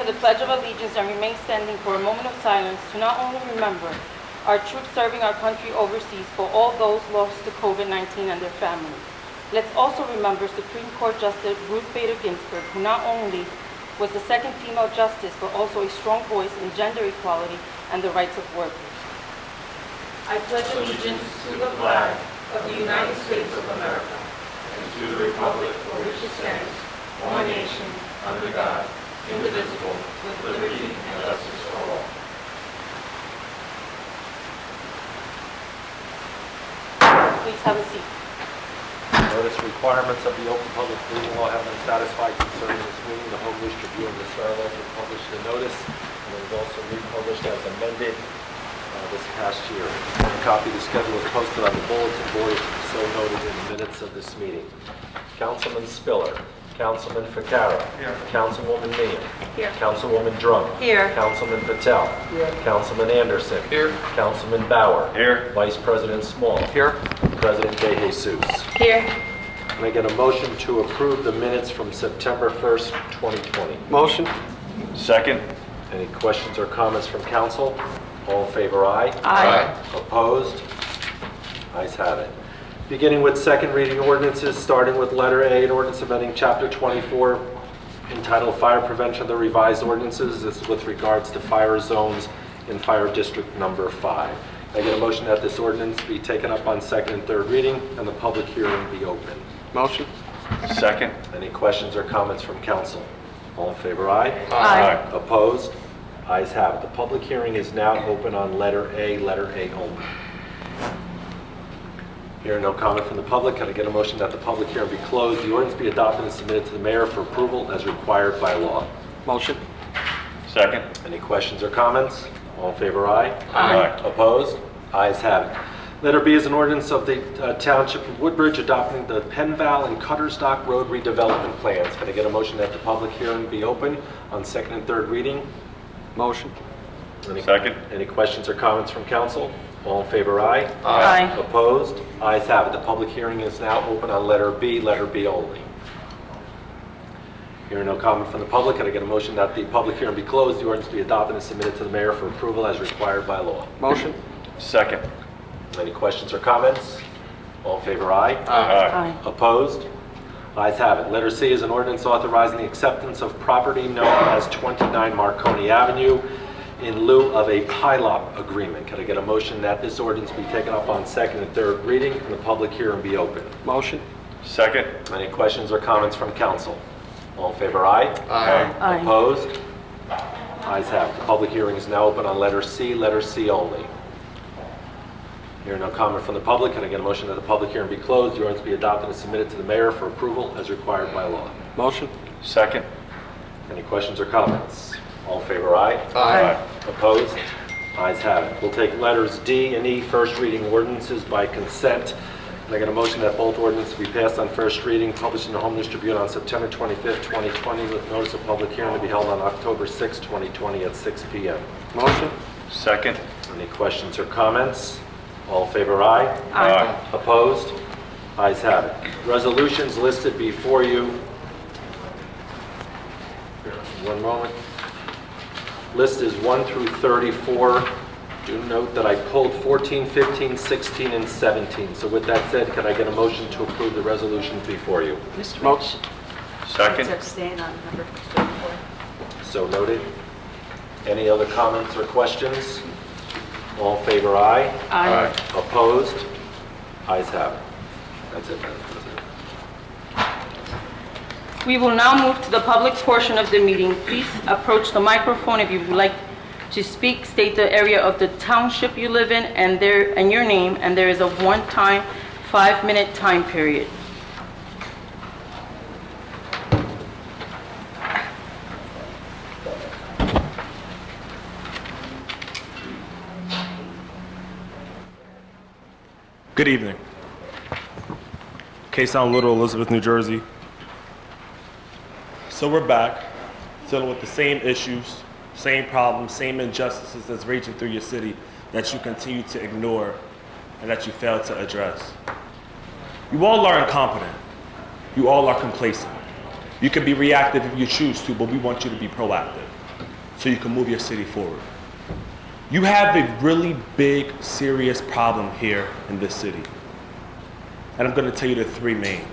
the Pledge of Allegiance and remain standing for a moment of silence to not only remember our troops serving our country overseas, but all those lost to COVID-19 and their families. Let's also remember Supreme Court Justice Ruth Bader Ginsburg, who not only was the second female justice, but also a strong voice in gender equality and the rights of workers. I pledge allegiance to the flag of the United States of America and to the republic for which it stands, one nation, under God, indivisible, with liberty and justice for all. Please have a seat. Notice requirements of the Open Public Meeting Law have been satisfied concerning this meeting. The Home News Tribune and the Star Ledger published the notice, and it was also republished as amended this past year. A copy of the schedule is posted on the bulletin board, so noted in the minutes of this meeting. Councilman Spiller. Councilman Ficarra. Here. Councilwoman Meehan. Here. Councilwoman Drum. Here. Councilman Patel. Here. Councilman Anderson. Here. Councilman Bauer. Here. Vice President Small. Here. President De Jesus. Here. Can I get a motion to approve the minutes from September 1st, 2020? Motion. Second. Any questions or comments from council? All in favor, aye. Aye. Opposed? Ayes have it. Beginning with second reading ordinances, starting with letter A, an ordinance amending chapter 24 entitled Fire Prevention of the Revised Ordinances. This is with regards to fire zones in Fire District Number 5. I get a motion that this ordinance be taken up on second and third reading and the public hearing be open. Motion. Second. Any questions or comments from council? All in favor, aye. Aye. Opposed? Ayes have it. The public hearing is now open on letter A only. Hearing no comment from the public, can I get a motion that the public hearing be closed, the ordinance be adopted and submitted to the mayor for approval as required by law? Motion. Second. Any questions or comments? All in favor, aye. Aye. Opposed? Ayes have it. Letter B is an ordinance of the Township of Woodbridge adopting the Penval and Cutterstock Road redevelopment plans. Can I get a motion that the public hearing be open on second and third reading? Motion. Second. Any questions or comments from council? All in favor, aye. Aye. Opposed? Ayes have it. The public hearing is now open on letter B only. Hearing no comment from the public, can I get a motion that the public hearing be closed, the ordinance be adopted and submitted to the mayor for approval as required by law? Motion. Second. Any questions or comments? All in favor, aye. Aye. Opposed? Ayes have it. Letter C is an ordinance authorizing the acceptance of property known as 29 Marconi Avenue in lieu of a PILOP agreement. Can I get a motion that this ordinance be taken up on second and third reading and the public hearing be open? Motion. Second. Any questions or comments from council? All in favor, aye. Aye. Opposed? Ayes have it. The public hearing is now open on letter C only. Hearing no comment from the public, can I get a motion that the public hearing be closed, the ordinance be adopted and submitted to the mayor for approval as required by law? Motion. Second. Any questions or comments? All in favor, aye. Aye. Opposed? Ayes have it. We'll take letters D and E, first reading ordinances by consent. Can I get a motion that both ordinances be passed on first reading, published in the Home News Tribune on September 25th, 2020, with notice of public hearing to be held on October 6th, 2020 at 6 p.m. Motion. Second. Any questions or comments? All in favor, aye. Aye. Opposed? Ayes have it. Resolutions listed before you. One moment. List is 1 through 34. Do note that I pulled 14, 15, 16, and 17. So with that said, can I get a motion to approve the resolutions before you? Mr. Motion. Second. To abstain on number 34. So noted. Any other comments or questions? All in favor, aye. Aye. Opposed? Ayes have it. That's it, Madam President. We will now move to the public portion of the meeting. Please approach the microphone if you would like to speak. State the area of the township you live in and your name, and there is a one-time 5-minute time period. Good evening. Case on Little Elizabeth, New Jersey. So we're back, dealing with the same issues, same problems, same injustices that's raging through your city that you continue to ignore and that you fail to address. You all are incompetent. You all are complacent. You can be reactive if you choose to, but we want you to be proactive. so you can move your city forward. You have a really big, serious problem here in this city. And I'm going to tell you the three main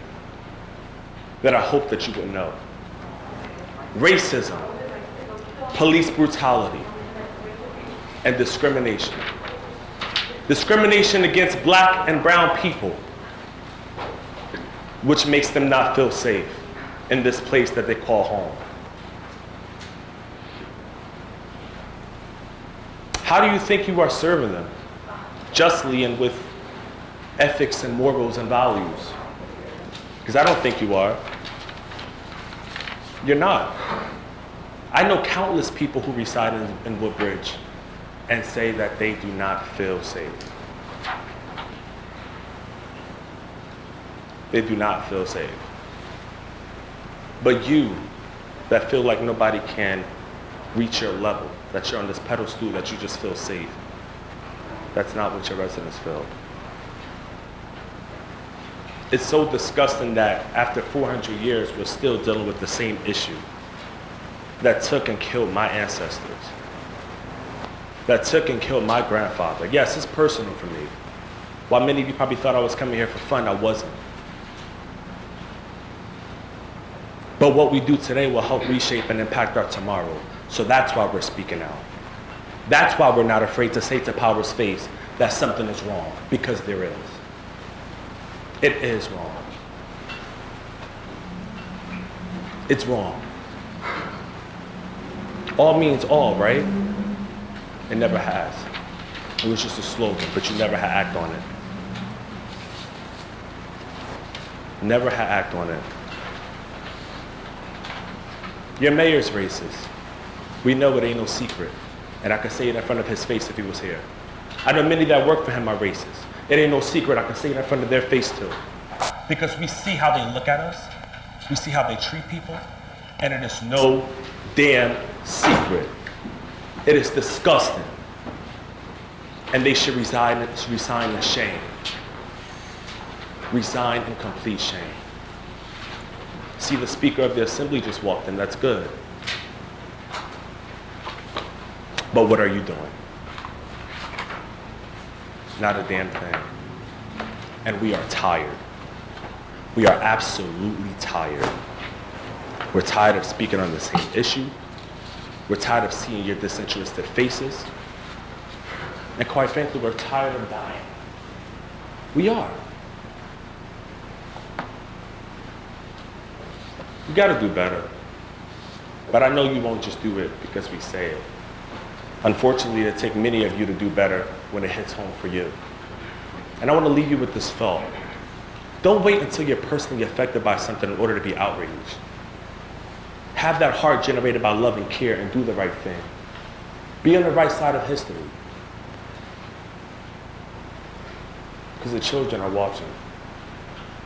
that I hope that you would know. Racism, police brutality, and discrimination. Discrimination against black and brown people, which makes them not feel safe in this place that they call home. How do you think you are serving them? Justly and with ethics and morals and values? Because I don't think you are. You're not. I know countless people who reside in Woodbridge and say that they do not feel safe. They do not feel safe. But you, that feel like nobody can reach your level, that you're on this pedestal, that you just feel safe, that's not what your residents feel. It's so disgusting that after 400 years, we're still dealing with the same issue that took and killed my ancestors, that took and killed my grandfather. Yes, it's personal for me. While many of you probably thought I was coming here for fun, I wasn't. But what we do today will help reshape and impact our tomorrow. So that's why we're speaking out. That's why we're not afraid to say to power's face that something is wrong, because there is. It is wrong. It's wrong. All means all, right? It never has. It was just a slogan, but you never had act on it. Never had act on it. Your mayor's racist. We know it ain't no secret. And I could say it in front of his face if he was here. I know many that work for him are racist. It ain't no secret. I can say it in front of their face too. Because we see how they look at us. We see how they treat people. And it is no damn secret. It is disgusting. And they should resign in shame. Resign in complete shame. See, the Speaker of the Assembly just walked in. That's good. But what are you doing? Not a damn thing. And we are tired. We are absolutely tired. We're tired of speaking on the same issue. We're tired of seeing your disinterested faces. And quite frankly, we're tired of dying. We are. We gotta do better. But I know you won't just do it because we say it. Unfortunately, it'll take many of you to do better when it hits home for you. And I want to leave you with this thought. Don't wait until you're personally affected by something in order to be outraged. Have that heart generated by love and care and do the right thing. Be on the right side of history. Because the children are watching.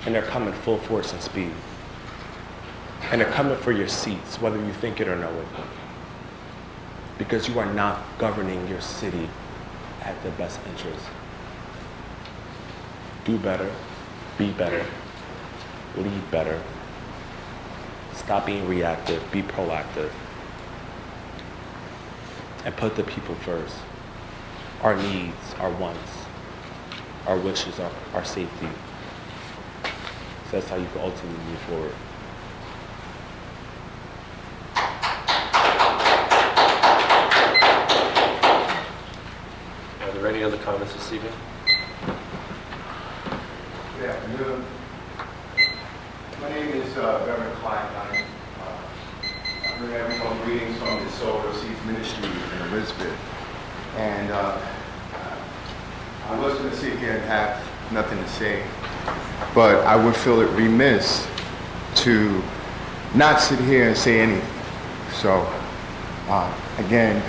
And they're coming full force and speed. And they're coming for your seats, whether you think it or know it. Because you are not governing your city at their best interest. Do better, be better, lead better. Stop being reactive, be proactive. And put the people first. Our needs, our wants, our wishes, our safety. So that's how you can ultimately move forward. Are there any other comments this evening? Good afternoon. My name is Reverend Clyde Knight. I bring everyone greetings from the Soul of Seeds Ministry in Elizabeth. And I was going to sit here and have nothing to say, but I would feel it remiss to not sit here and say anything. So, again,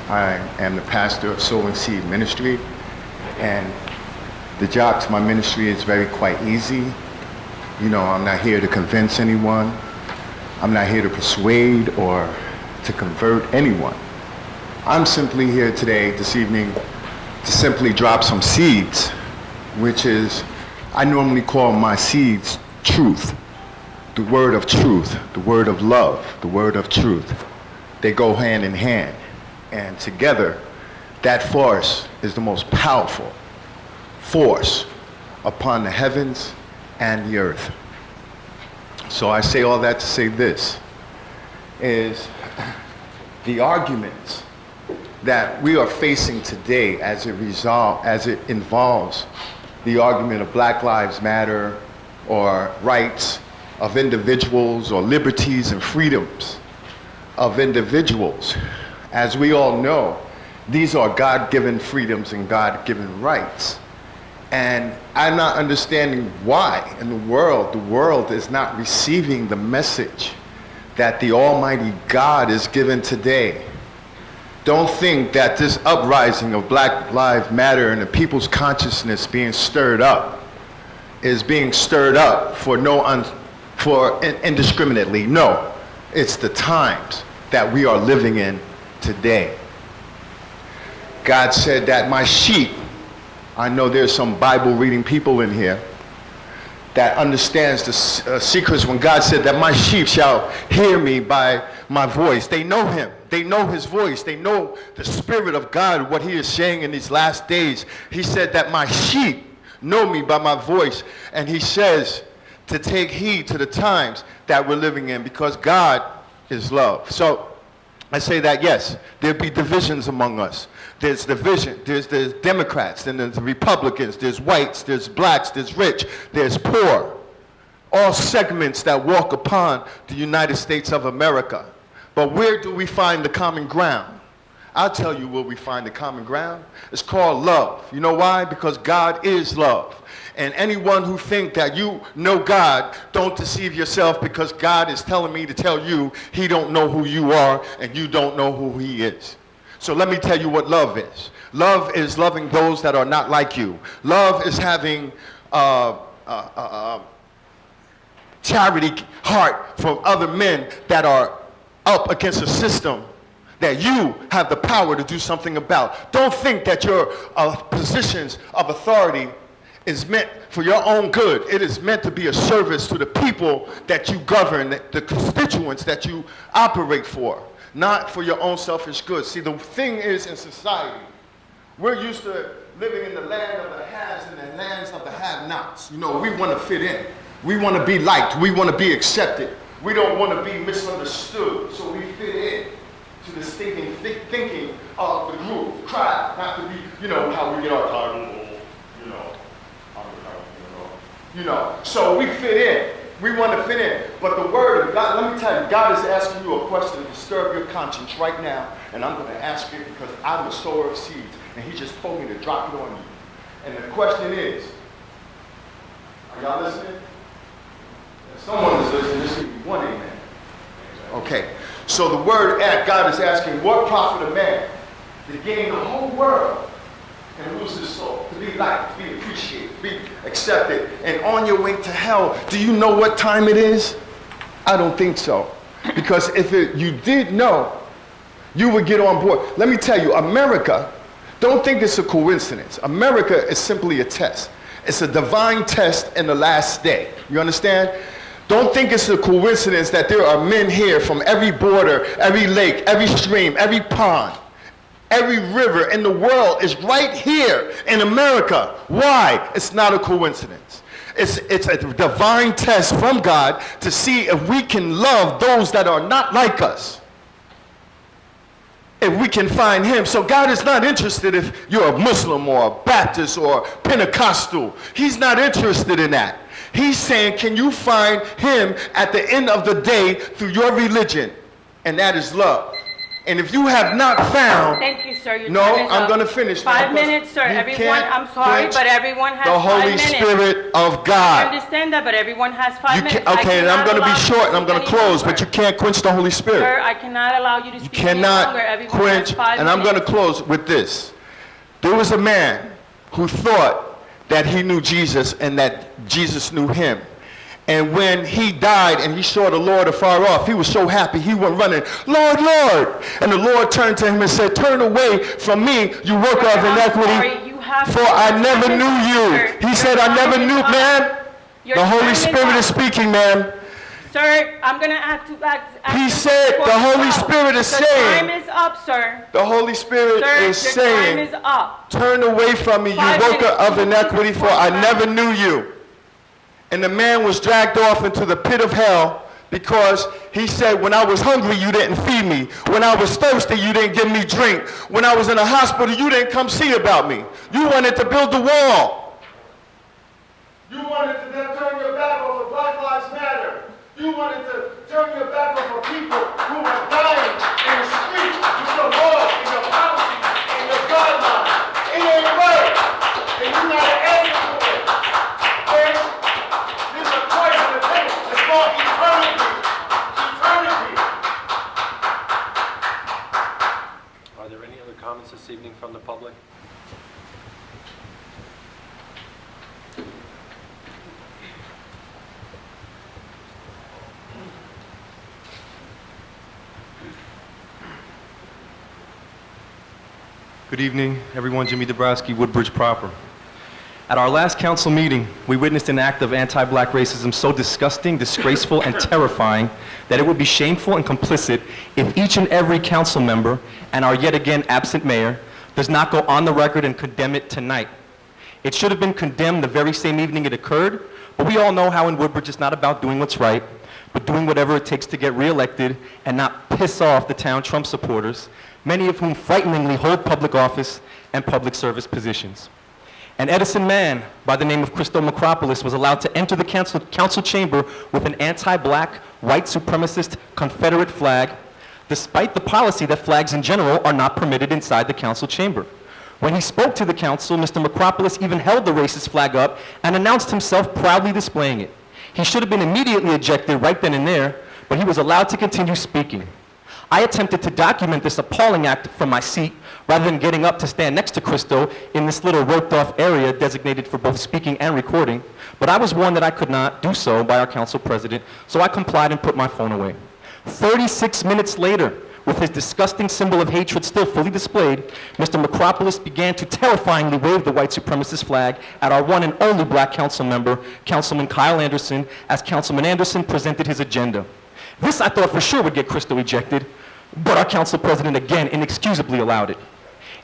I am the pastor of Soul and Seed Ministry, and the job to my ministry is quite easy. You know, I'm not here to convince anyone. I'm not here to persuade or to convert anyone. I'm simply here today, this evening, to simply drop some seeds, which is, I normally call my seeds truth. The word of truth, the word of love, the word of truth. They go hand in hand. And together, that force is the most powerful force upon the heavens and the earth. So I say all that to say this, is the arguments that we are facing today as it involves the argument of Black Lives Matter or rights of individuals or liberties and freedoms of individuals. As we all know, these are God-given freedoms and God-given rights. And I'm not understanding why in the world is not receiving the message that the Almighty God is given today. Don't think that this uprising of Black Lives Matter and the people's consciousness being stirred up is being stirred up for indiscriminately. No, it's the times that we are living in today. God said that my sheep, I know there's some Bible reading people in here that understands the secrets when God said that my sheep shall hear me by my voice. They know him. They know his voice. They know the Spirit of God, what he is saying in these last days. He said that my sheep know me by my voice. And he says to take heed to the times that we're living in, because God is love. So I say that, yes, there'll be divisions among us. There's division. There's the Democrats, and there's the Republicans, there's whites, there's blacks, there's rich, there's poor. All segments that walk upon the United States of America. But where do we find the common ground? I'll tell you where we find the common ground. It's called love. You know why? Because God is love. And anyone who think that you know God, don't deceive yourself, because God is telling me to tell you he don't know who you are and you don't know who he is. So let me tell you what love is. Love is loving those that are not like you. Love is having charity heart for other men that are up against a system that you have the power to do something about. Don't think that your positions of authority is meant for your own good. It is meant to be a service to the people that you govern, the constituents that you operate for, not for your own selfish good. See, the thing is, in society, we're used to living in the land of the haves and the lands of the have-nots. You know, we want to fit in. We want to be liked. We want to be accepted. We don't want to be misunderstood, so we fit in to the stinking thinking of the group, crowd, not to be, you know, how we get our title, you know, so we fit in. We want to fit in. But the word of God, let me tell you, God is asking you a question to disturb your conscience right now, and I'm going to ask it because I'm the sower of seeds, and he just told me to drop it on you. And the question is, are y'all listening? If someone is listening, this should be one amen. Okay, so the word God is asking, what profit a man to gain the whole world and lose his soul, to be liked, to be appreciated, to be accepted, and on your way to hell? Do you know what time it is? I don't think so. Because if you did know, you would get on board. Let me tell you, America, don't think it's a coincidence. America is simply a test. It's a divine test in the last day. You understand? Don't think it's a coincidence that there are men here from every border, every lake, every stream, every pond, every river in the world is right here in America. Why? It's not a coincidence. It's a divine test from God to see if we can love those that are not like us. If we can find him. So God is not interested if you're a Muslim or a Baptist or Pentecostal. He's not interested in that. He's saying, can you find him at the end of the day through your religion? And that is love. And if you have not found... Thank you, sir. Your no, time is I'm up. going to finish. 5 minutes, sir. Everyone, I'm sorry, but everyone has 5 the Holy minutes. Spirit of I God. understand that, but everyone has 5 minutes. Okay, and I'm going to be short and I'm going to close, longer. but you can't quench the Holy Spirit. Sir, I cannot allow you to You speak any longer. cannot Everyone quench, has 5 and I'm going to minutes. close with this. There was a man who thought that he knew Jesus and that Jesus knew him. And when he died and he saw the Lord afar off, he was so happy, he went running, Lord, Lord. And the Lord turned to him and said, turn away from me, you worker of iniquity, for I never knew you. He said, I never knew, man. The Holy Spirit is speaking, man. Sir, I'm gonna have to ask. He said the Holy Spirit is The saying. time is up, sir. The Holy Spirit Sir, is your time saying, is up. turn away from me, you 5 worker minutes. of iniquity, for I never knew you. And the man was dragged off into the pit of hell because he said, when I was hungry, you didn't feed me. When I was thirsty, you didn't give me drink. When I was in a hospital, you didn't come see about me. You wanted to build the wall. You wanted to then turn your back off of Black Lives Matter. You wanted to turn your back off of people who are dying in the street with your laws and your policies and your guidelines. It ain't right. And you gotta answer to it. Okay? This is a poison thing. It's called eternity. Eternity. Are there any other comments this evening from the public? Good evening, everyone. Jimmy Dabrowski, Woodbridge proper. At our last council meeting, we witnessed an act of anti-black racism so disgusting, disgraceful, and terrifying that it would be shameful and complicit if each and every council member and our yet again absent mayor does not go on the record and condemn it tonight. It should have been condemned the very same evening it occurred, but we all know how in Woodbridge it's not about doing what's right, but doing whatever it takes to get reelected and not piss off the town Trump supporters, many of whom frighteningly hold public office and public service positions. An Edison man by the name of Christo Macropolis was allowed to enter the council chamber with an anti-black, white supremacist Confederate flag, despite the policy that flags in general are not permitted inside the council chamber. When he spoke to the council, Mr. Macropolis even held the racist flag up and announced himself proudly displaying it. He should have been immediately ejected right then and there, but he was allowed to continue speaking. I attempted to document this appalling act from my seat rather than getting up to stand next to Christo in this little roped-off area designated for both speaking and recording, but I was warned that I could not do so by our council president, so I complied and put my phone away. 36 minutes later, with his disgusting symbol of hatred still fully displayed, Mr. Macropolis began to terrifyingly wave the white supremacist flag at our one and only black council member, Councilman Kyle Anderson, as Councilman Anderson presented his agenda. This I thought for sure would get Christo ejected, but our council president again inexcusably allowed it.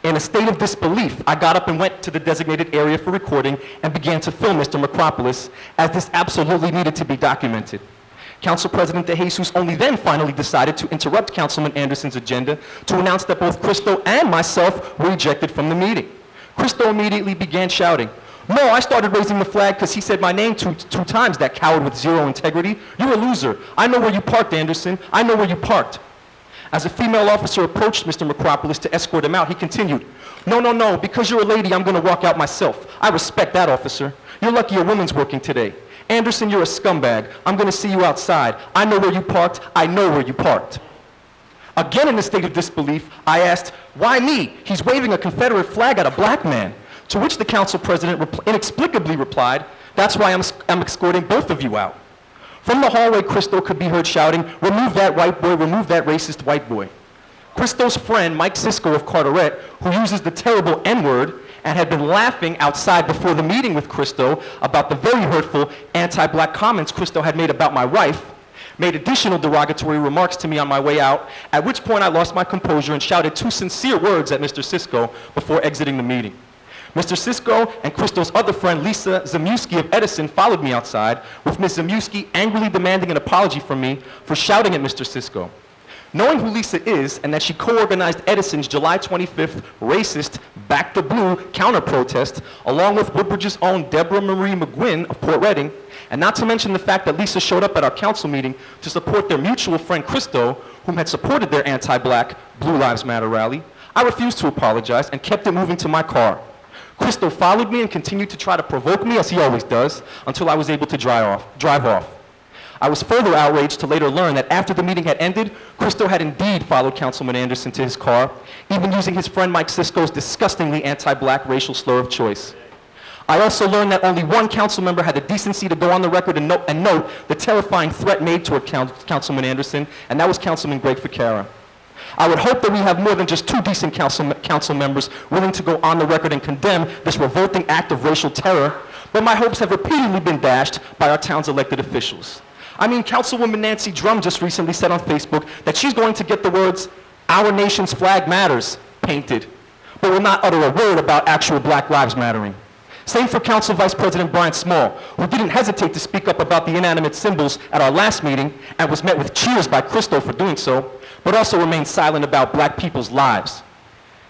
In a state of disbelief, I got up and went to the designated area for recording and began to film Mr. Macropolis, as this absolutely needed to be documented. Council President De Jesus only then finally decided to interrupt Councilman Anderson's agenda to announce that both Christo and myself were ejected from the meeting. Christo immediately began shouting, "No, I started raising the flag because he said my name two times, that coward with zero integrity. You're a loser. I know where you parked, Anderson. I know where you parked." As a female officer approached Mr. Macropolis to escort him out, he continued, No, because you're a lady, I'm gonna walk out myself. I respect that, officer. You're lucky a woman's working today. Anderson, you're a scumbag. I'm gonna see you outside. I know where you parked. I know where you parked." Again in a state of disbelief, I asked, "Why me? He's waving a Confederate flag at a black man." To which the council president inexplicably replied, "That's why I'm escorting both of you out." From the hallway, Christo could be heard shouting, "Remove that white boy, remove that racist white boy." Christo's friend, Mike Sisko of Carteret, who uses the terrible N-word and had been laughing outside before the meeting with Christo about the very hurtful anti-black comments Christo had made about my wife, made additional derogatory remarks to me on my way out, at which point I lost my composure and shouted 2 sincere words at Mr. Sisko before exiting the meeting. Mr. Sisko and Christo's other friend, Lisa Zamuski of Edison, followed me outside, with Ms. Zamuski angrily demanding an apology from me for shouting at Mr. Sisko. Knowing who Lisa is and that she co-organized Edison's July 25th racist Back to Blue counter-protest, along with Woodbridge's own Deborah Marie McGuinn of Port Reading, and not to mention the fact that Lisa showed up at our council meeting to support their mutual friend Christo, whom had supported their anti-black Blue Lives Matter rally, I refused to apologize and kept it moving to my car. Christo followed me and continued to try to provoke me, as he always does, until I was able to drive off. I was further outraged to later learn that after the meeting had ended, Christo had indeed followed Councilman Anderson to his car, even using his friend Mike Sisko's disgustingly anti-black racial slur of choice. I also learned that only one council member had the decency to go on the record and note the terrifying threat made toward Councilman Anderson, and that was Councilman Greg Ficara. I would hope that we have more than just 2 decent council members willing to go on the record and condemn this revolting act of racial terror, but my hopes have repeatedly been dashed by our town's elected officials. I mean, Councilwoman Nancy Drum just recently said on Facebook that she's going to get the words, "Our nation's flag matters," painted, but will not utter a word about actual Black lives mattering. Same for Council Vice President Brian Small, who didn't hesitate to speak up about the inanimate symbols at our last meeting and was met with cheers by Crystal for doing so, but also remained silent about Black people's lives.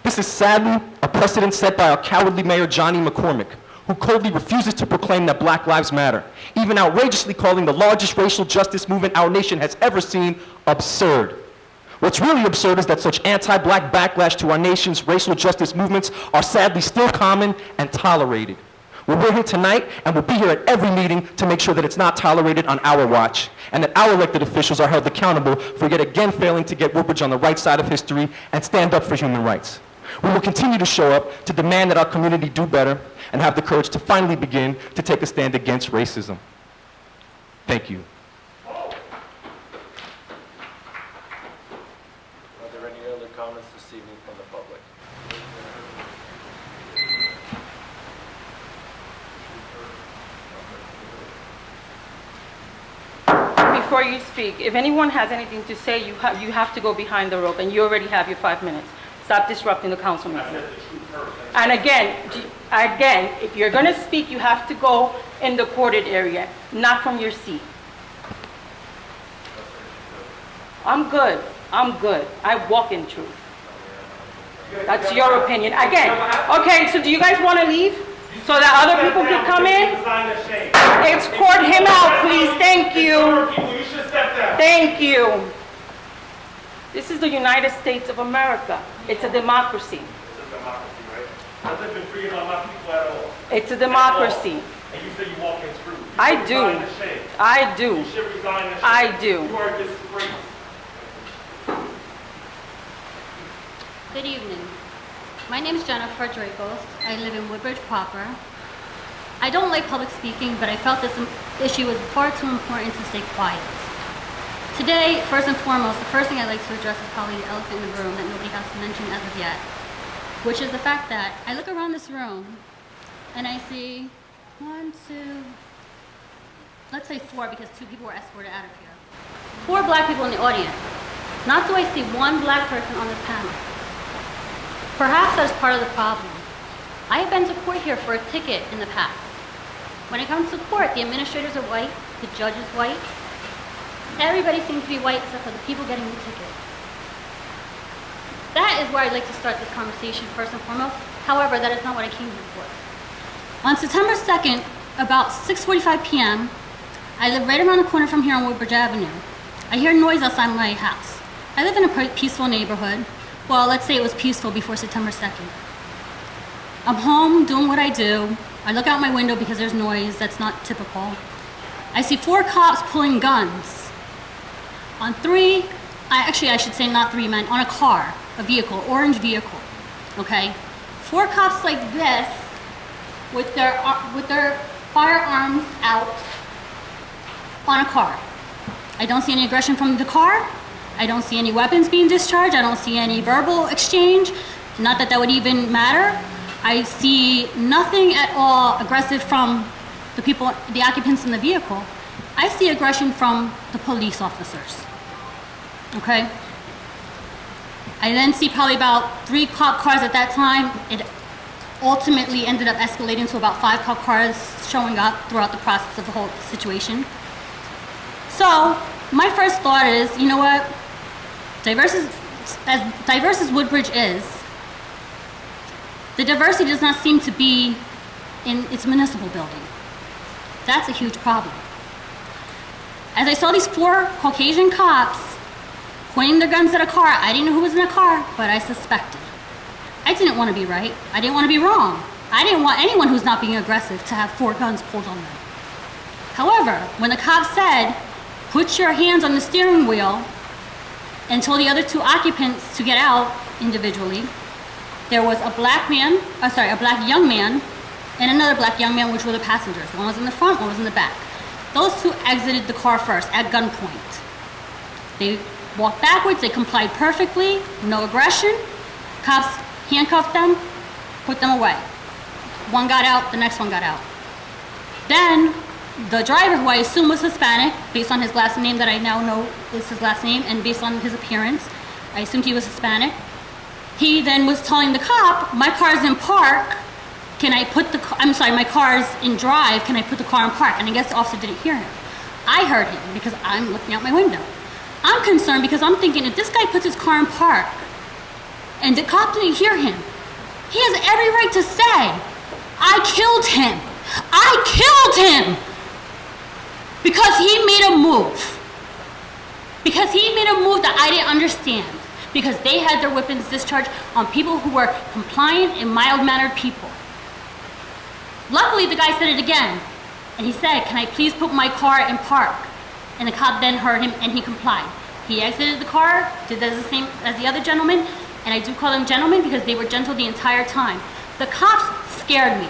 This is sadly a precedent set by our cowardly Mayor Johnny McCormick, who coldly refuses to proclaim that Black lives matter, even outrageously calling the largest racial justice movement our nation has ever seen absurd. What's really absurd is that such anti-Black backlash to our nation's racial justice movements are sadly still common and tolerated. Well, we're here tonight, and we'll be here at every meeting to make sure that it's not tolerated on our watch, and that our elected officials are held accountable for yet again failing to get Woodbridge on the right side of history and stand up for human rights. We will continue to show up to demand that our community do better and have the courage to finally begin to take a stand against racism. Thank you. Are there any other comments this evening from the public? Before you speak, if anyone has anything to say, you have to go behind the rope, and you already have your 5 minutes. Stop disrupting the council meeting. And again, if you're going to speak, you have to go in the corded area, not from your seat. I'm good. I walk in truth. That's your opinion. Again, okay, so do you guys want to leave so that other people can come in? Escort him out, please. Thank you. Thank you. This is the United States of America. It's a democracy. It's a democracy, right? I live in freedom, I'm not people at all. It's a democracy. And you say you walk in truth. I do. I do. You should resign the shame. I do. You are a disgrace. Good evening. My name is Jennifer Dracos. I live in Woodbridge proper. I don't like public speaking, but I felt this issue was far too important to stay quiet. Today, first and foremost, the first thing I'd like to address is probably the elephant in the room that nobody has mentioned as of yet, which is the fact that I look around this room and I see 1, 2, let's say 4 because 2 people were escorted out of here. 4 Black people in the audience. Not do I see 1 Black person on this panel. Perhaps that is part of the problem. I have been to court here for a ticket in the past. When it comes to court, the administrators are white, the judge is white. Everybody seems to be white except for the people getting the ticket. That is where I'd like to start this conversation first and foremost. However, that is not what I came here for. On September 2nd, about 6:45 p.m., I live right around the corner from here on Woodbridge Avenue. I hear noise outside my house. I live in a peaceful neighborhood. Well, let's say it was peaceful before September 2nd. I'm home doing what I do. I look out my window because there's noise. That's not typical. I see 4 cops pulling guns. On 3, I should say not 3 men, on a car, a vehicle, orange vehicle, okay? 4 cops like this with their firearms out on a car. I don't see any aggression from the car. I don't see any weapons being discharged. I don't see any verbal exchange. Not that that would even matter. I see nothing at all aggressive from the people, the occupants in the vehicle. I see aggression from the police officers. Okay? I then see probably about 3 cop cars at that time. It ultimately ended up escalating to about 5 cop cars showing up throughout the process of the whole situation. So, my first thought is, you know what? As diverse as Woodbridge is, the diversity does not seem to be in its municipal building. That's a huge problem. As I saw these 4 Caucasian cops pointing their guns at a car, I didn't know who was in the car, but I suspected. I didn't want to be right. I didn't want to be wrong. I didn't want anyone who's not being aggressive to have 4 guns pulled on them. However, when the cop said, "Put your hands on the steering wheel," and told the other 2 occupants to get out individually, there was a black young man and another black young man, which were the passengers. One was in the front, one was in the back. Those 2 exited the car first at gunpoint. They walked backwards, they complied perfectly, no aggression. Cops handcuffed them, put them away. One got out, the next one got out. Then, the driver, who I assume was Hispanic, based on his last name that I now know is his last name, and based on his appearance, I assumed he was Hispanic. He then was telling the cop, my car's in park, can I put the, my car's in drive, can I put the car in park? And I guess the officer didn't hear him. I heard him because I'm looking out my window. I'm concerned because I'm thinking if this guy puts his car in park and the cop didn't hear him, he has every right to say, I killed him. I killed him. Because he made a move. Because he made a move that I didn't understand. Because they had their weapons discharged on people who were compliant and mild-mannered people. Luckily, the guy said it again. And he said, can I please put my car in park? And the cop then heard him and he complied. He exited the car, did the same as the other gentleman, and I do call them gentlemen because they were gentle the entire time. The cops scared me.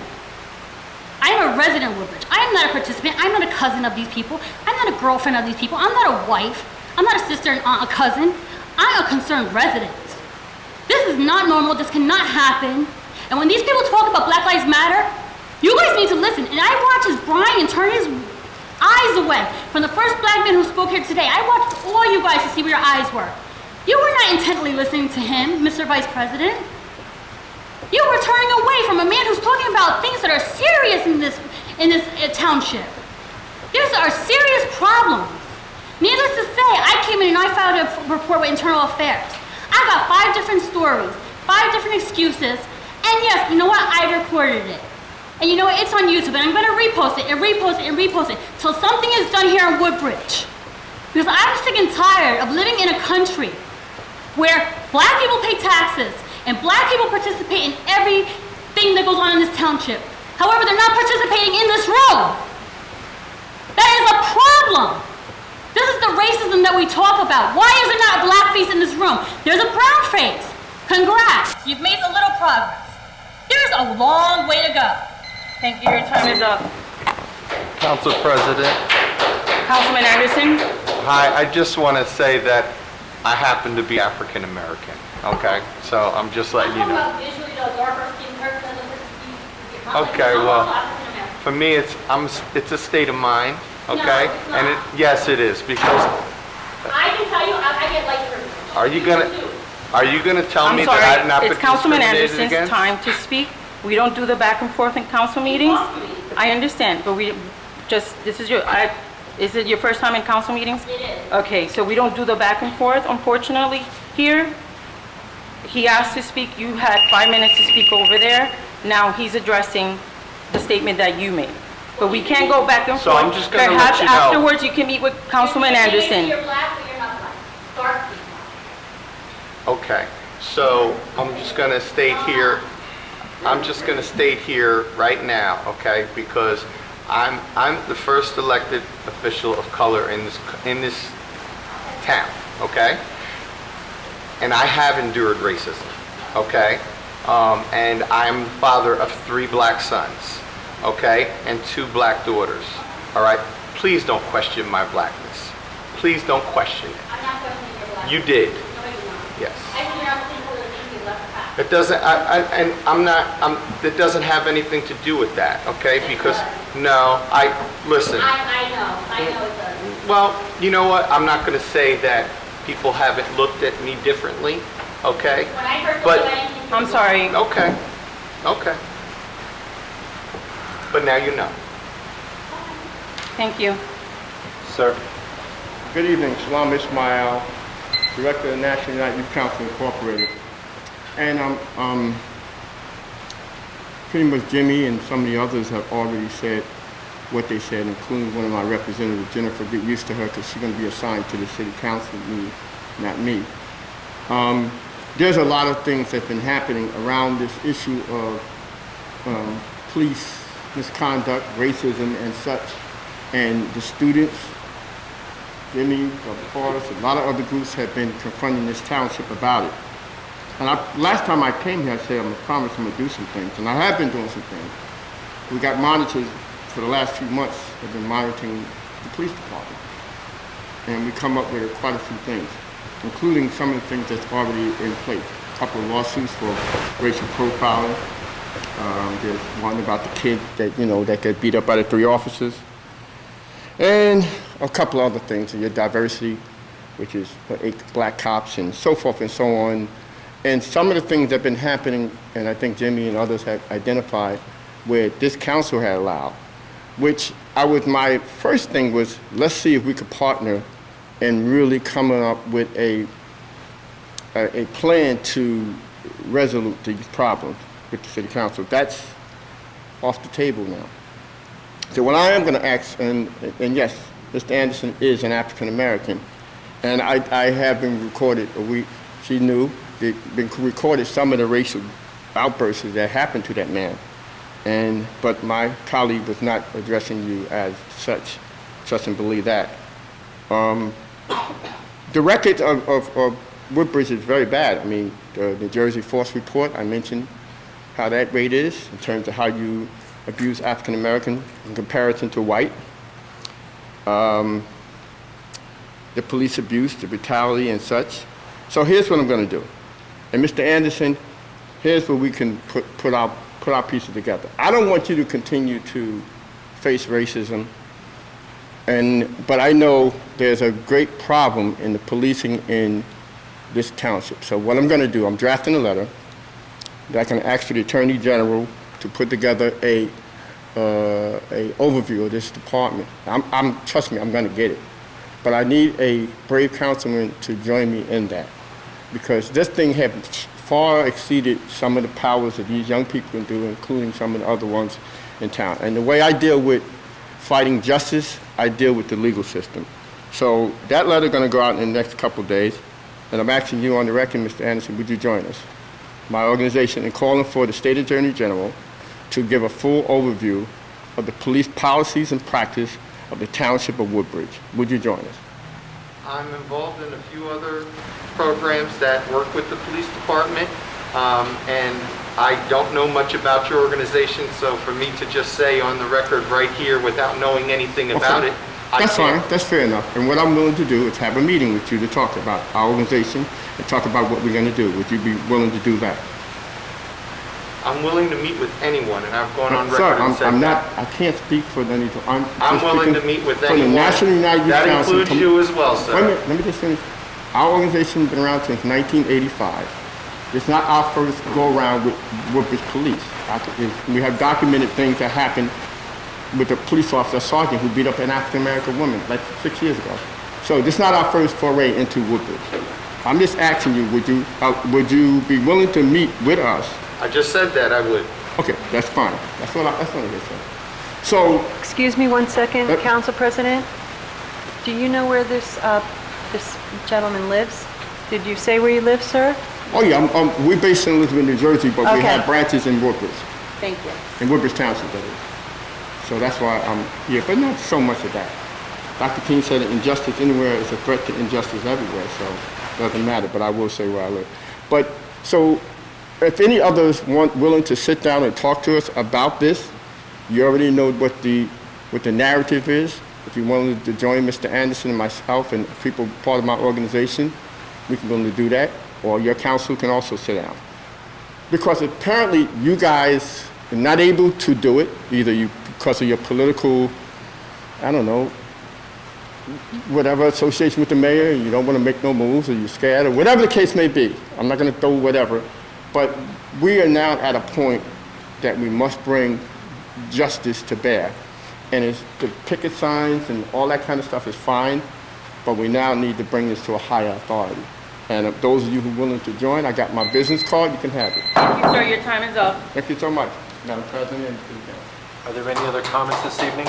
I am a resident of Woodbridge. I am not a participant. I'm not a cousin of these people. I'm not a girlfriend of these people. I'm not a wife. I'm not a sister, an aunt, a cousin. I'm a concerned resident. This is not normal. This cannot happen. And when these people talk about Black Lives Matter, you guys need to listen. And I watch as Brian turn his eyes away from the first black man who spoke here today. I watched all you guys to see where your eyes were. You were not intently listening to him, Mr. Vice President. You were turning away from a man who's talking about things that are serious in this township. These are serious problems. Needless to say, I came in and I filed a report with Internal Affairs. I got 5 different stories, 5 different excuses, and yes, you know what? I recorded it. And you know what? It's on YouTube, and I'm going to repost it and repost it and repost it till something is done here in Woodbridge. Because I'm sick and tired of living in a country where black people pay taxes and black people participate in everything that goes on in this township. However, they're not participating in this room. That is a problem. This is the racism that we talk about. Why is there not a black face in this room? There's a brown face. Congrats, you've made a little progress. There's a long way to go. Thank you. Your time is up. Council President, Councilman Anderson? hi, I just want to say that I happen to be African American, okay? So I'm just letting you know. Okay, well, for me, it's a state of mind, okay? No, it's not. And yes, it is, because I can tell you, I get light privilege. are you gonna tell me I'm that I've not sorry, been it's Councilman discriminated Anderson's against? time to speak. We don't do the back and forth in council meetings. I understand, but is it your first time in council meetings? It is. Okay, so we don't do the back and forth, unfortunately, here. He asked to speak, you had 5 minutes to speak over there. Now he's addressing the statement that you made. But we can't go back and So forth. I'm just gonna let Perhaps you know. afterwards you can meet with Councilman Anderson. You're black, but you're not black. Dark people. Okay, so I'm just gonna state here, right now, okay? Because I'm the first elected official of color in this town, okay? And I have endured racism, okay? And I'm the father of 3 black sons, okay? And 2 black daughters, all right? Please don't question my blackness. Please don't question it. I'm not questioning your black. You did, No, you're not. yes. I think you're not saying other things you left back. It doesn't, it doesn't have anything to do with that, okay? Because, no, listen. I know it does. Well, you know what? I'm not gonna say that people haven't looked at me differently, okay? When I heard But- you, I didn't think I'm sorry. Okay, okay. But now you know. Thank you. Sir. Good evening, Shalom Ismail, Director of National United Youth Council Incorporated. And pretty much Jimmy and some of the others have already said what they said, including one of my representatives, Jennifer. Get used to her because she's going to be assigned to the city council, not me. There's a lot of things that have been happening around this issue of police misconduct, racism, and such. And the students, Jimmy, Forrest, a lot of other groups have been confronting this township about it. And last time I came here, I said, I'm going to promise I'm going to do some things. And I have been doing some things. We got monitors for the last few months, have been monitoring the police department. And we come up with quite a few things, including some of the things that's already in place. A couple of lawsuits for racial profiling. There's one about the kid that, that got beat up by the 3 officers. and a couple other things, your diversity, which is 8 black cops and so forth and so on. And some of the things that have been happening, and I think Jimmy and others have identified, where this council had allowed, which my first thing was, let's see if we could partner and really coming up with a plan to resolve these problems with the city council. That's off the table now. So what I am going to ask, and yes, Mr. Anderson is an African American, and I have been recorded, she knew, been recorded some of the racial outbursts that happened to that man. But my colleague was not addressing you as such. Trust and believe that. The record of Woodbridge is very bad. I mean, the New Jersey Force Report, I mentioned how that rate is in terms of how you abuse African American in comparison to white. The police abuse, the brutality and such. So here's what I'm going to do. And Mr. Anderson, here's where we can put our pieces together. I don't want you to continue to face racism, but I know there's a great problem in the policing in this township. So what I'm going to do, I'm drafting a letter that I can ask the Attorney General to put together a overview of this department. Trust me, I'm going to get it. But I need a brave councilman to join me in that, because this thing has far exceeded some of the powers that these young people can do, including some of the other ones in town. And the way I deal with fighting justice, I deal with the legal system. So that letter is going to go out in the next couple of days, and I'm asking you on the record, Mr. Anderson, would you join us? My organization is calling for the State Attorney General to give a full overview of the police policies and practice of the Township of Woodbridge. Would you join us? I'm involved in a few other programs that work with the police department, and I don't know much about your organization, so for me to just say on the record right here without knowing anything about it, That's fine. That's fair enough. And what I'm willing to do is have a meeting with you to talk about our organization and talk about what we're going to do. Would you be willing to do that? I'm willing to meet with anyone, and I've gone on record Sir, and said I'm not. that. I can't speak for any. I'm willing to meet with for the anyone. National United Youth That Council. includes you as well, Wait a sir. minute. Let me just finish. Our organization has been around since 1985. It's not our first go around with Woodbridge Police. We have documented things that happened with a police officer, sergeant, who beat up an African American woman like 6 years ago. So this is not our first foray into Woodbridge. I'm just asking you, would you be willing to meet with us? I just said that I would. Okay, that's fine. That's what I said. So, Excuse me one second, Council President. Do you know where this gentleman lives? Did you say where you live, sir? oh yeah, we're based in Elizabeth, New Jersey, but we Okay. have branches in Woodbridge, Thank you. in Woodbridge Township, that is. So that's why I'm here, but not so much of that. Dr. King said that injustice anywhere is a threat to injustice everywhere, so it doesn't matter, but I will say where I live. But, so, if any others willing to sit down and talk to us about this, you already know what the narrative is. If you wanted to join Mr. Anderson and myself and people part of my organization, we can go to do that, or your council can also sit down. Because apparently you guys are not able to do it, either because of your political, I don't know, whatever association with the mayor, you don't want to make no moves, or you're scared, or whatever the case may be. I'm not going to throw whatever. But we are now at a point that we must bring justice to bear. And the picket signs and all that kind of stuff is fine, but we now need to bring this to a higher authority. And if those of you who are willing to join, I got my business card, you can have it. Thank you, sir. Your time is up. Thank you so much, Madam President and City Council. Are there any other comments this evening?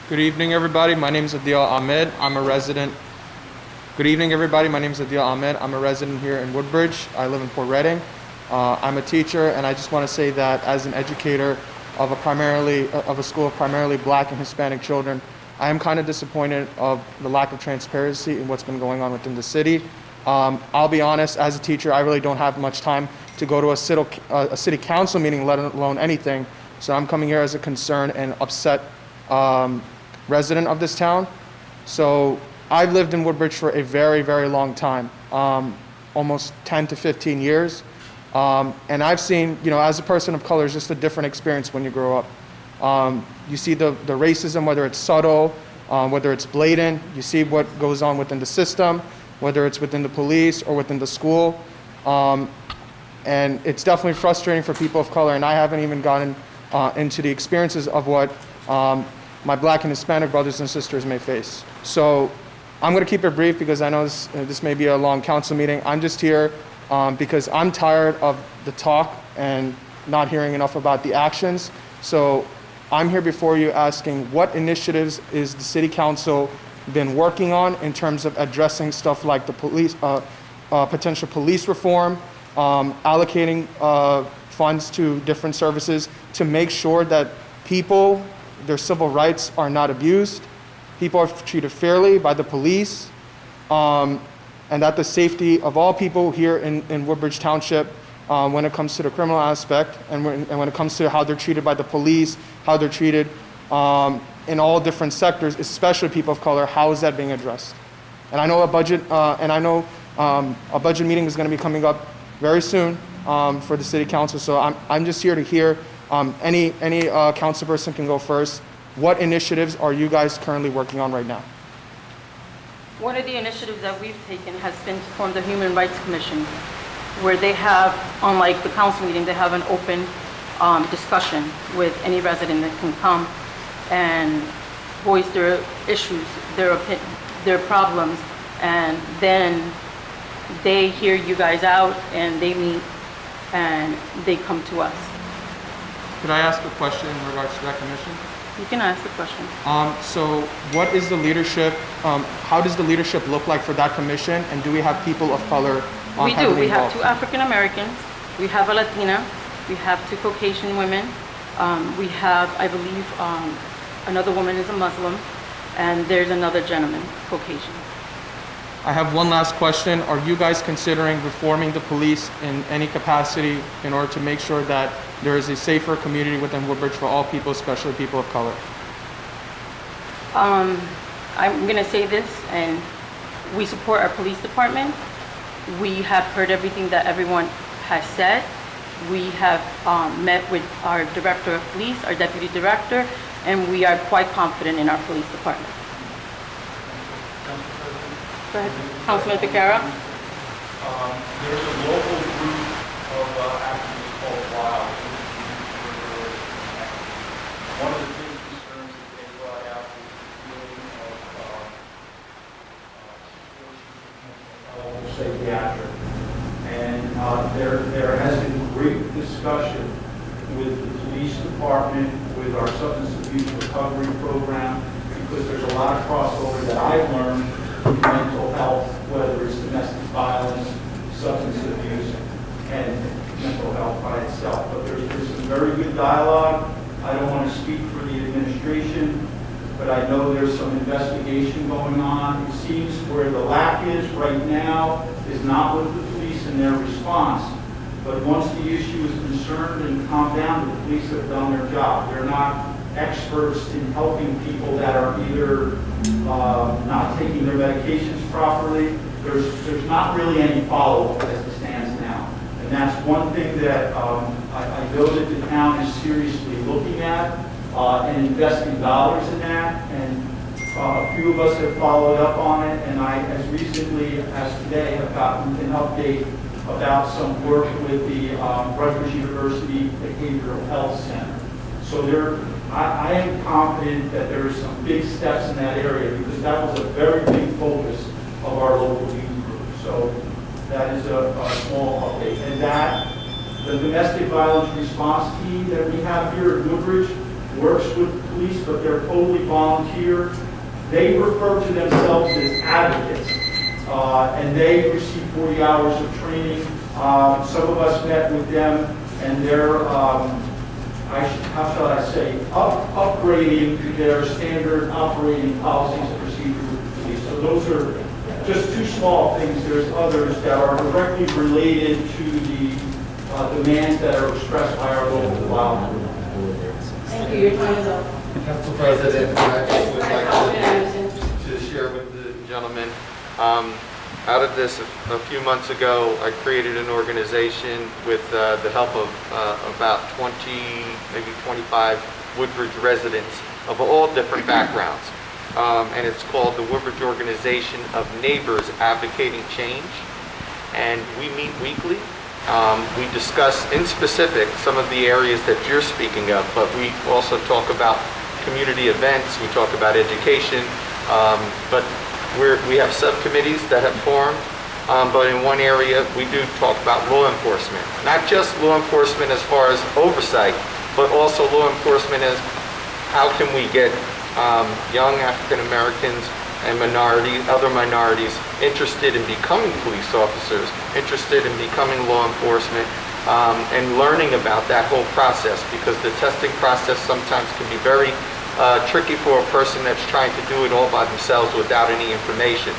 Good evening, everybody. My name is Adil Ahmed. I'm a resident. Good evening, everybody. My name is Adil Ahmed. I'm a resident here in Woodbridge. I live in Port Reading. I'm a teacher, and I just want to say that as an educator of a school of primarily Black and Hispanic children, I am kind of disappointed of the lack of transparency in what's been going on within the city. I'll be honest, as a teacher, I really don't have much time to go to a city council meeting, let alone anything. So I'm coming here as a concerned and upset resident of this town. So I've lived in Woodbridge for a very, very long time, almost 10 to 15 years. And I've seen, as a person of color, it's just a different experience when you grow up. You see the racism, whether it's subtle, whether it's blatant. You see what goes on within the system, whether it's within the police or within the school. And it's definitely frustrating for people of color, and I haven't even gotten into the experiences of what my Black and Hispanic brothers and sisters may face. So I'm going to keep it brief because I know this may be a long council meeting. I'm just here because I'm tired of the talk and not hearing enough about the actions. So I'm here before you asking what initiatives is the city council been working on in terms of addressing stuff like the police, potential police reform, allocating funds to different services to make sure that people, their civil rights are not abused, people are treated fairly by the police, and that the safety of all people here in Woodbridge Township, when it comes to the criminal aspect and when it comes to how they're treated by the police, how they're treated in all different sectors, especially people of color, how is that being addressed? And I know a budget meeting is going to be coming up very soon for the city council. So I'm just here to hear any council person can go first. What initiatives are you guys currently working on right now? One of the initiatives that we've taken has been to form the Human Rights Commission, where they have, unlike the council meeting, they have an open discussion with any resident that can come and voice their issues, their problems, and then they hear you guys out and they meet and they come to us. Could I ask a question in regards to that commission? You can ask a question. So what is the leadership, how does the leadership look like for that commission, and do we have people of color We do. heavily We have involved? 2 African Americans, we have a Latina, we have 2 Caucasian women, we have, I believe, another woman is a Muslim, and there's another gentleman, Caucasian. I have one last question. Are you guys considering reforming the police in any capacity in order to make sure that there is a safer community within Woodbridge for all people, especially people of color? I'm going to say this, and we support our police department. We have heard everything that everyone has said. We have met with our director of police, our deputy director, and we are quite confident in our police department. Go ahead, Councilman Becerra. There's a local group of activists called WILD. One of the big concerns that they brought out was the feeling of psychiatric. And there has been great discussion with the police department, with our substance abuse recovery program, because there's a lot of crossover that I've learned with mental health, whether it's domestic violence, substance abuse, and mental health by itself. But there's some very good dialogue. I don't want to speak for the administration, but I know there's some investigation going on. It seems where the lack is right now is not with the police and their response, but once the issue is concerned and calmed down, the police have done their job. They're not experts in helping people that are either not taking their medications properly. There's not really any follow-up as it stands now. And that's one thing that I know that the town is seriously looking at and investing dollars in that. And a few of us have followed up on it, and I, as recently as today, have gotten an update about some work with the Rutgers University Behavioral Health Center. So I am confident that there are some big steps in that area, because that was a very big focus of our local youth group. So that is a small update. And that, the domestic violence response team that we have here at Woodbridge works with police, but they're totally volunteer. They refer to themselves as advocates, and they receive 40 hours of training. Some of us met with them, and they're, how shall I say, upgrading their standard operating policies and procedures with the police. So those are just 2 small things. There's others that are directly related to the demands that are expressed by our local wild group. Thank you. Your time is up. Council President, I just would like to share with the gentleman. Out of this, a few months ago, I created an organization with the help of about 20, maybe 25 Woodbridge residents of all different backgrounds. And it's called the Woodbridge Organization of Neighbors Advocating Change. And we meet weekly. We discuss in specific some of the areas that you're speaking of, but we also talk about community events, we talk about education, but we have subcommittees that have formed, but in one area we do talk about law enforcement. Not just law enforcement as far as oversight, but also law enforcement as how can we get young African Americans and other minorities interested in becoming police officers, interested in becoming law enforcement, and learning about that whole process, because the testing process sometimes can be very tricky for a person that's trying to do it all by themselves without any information.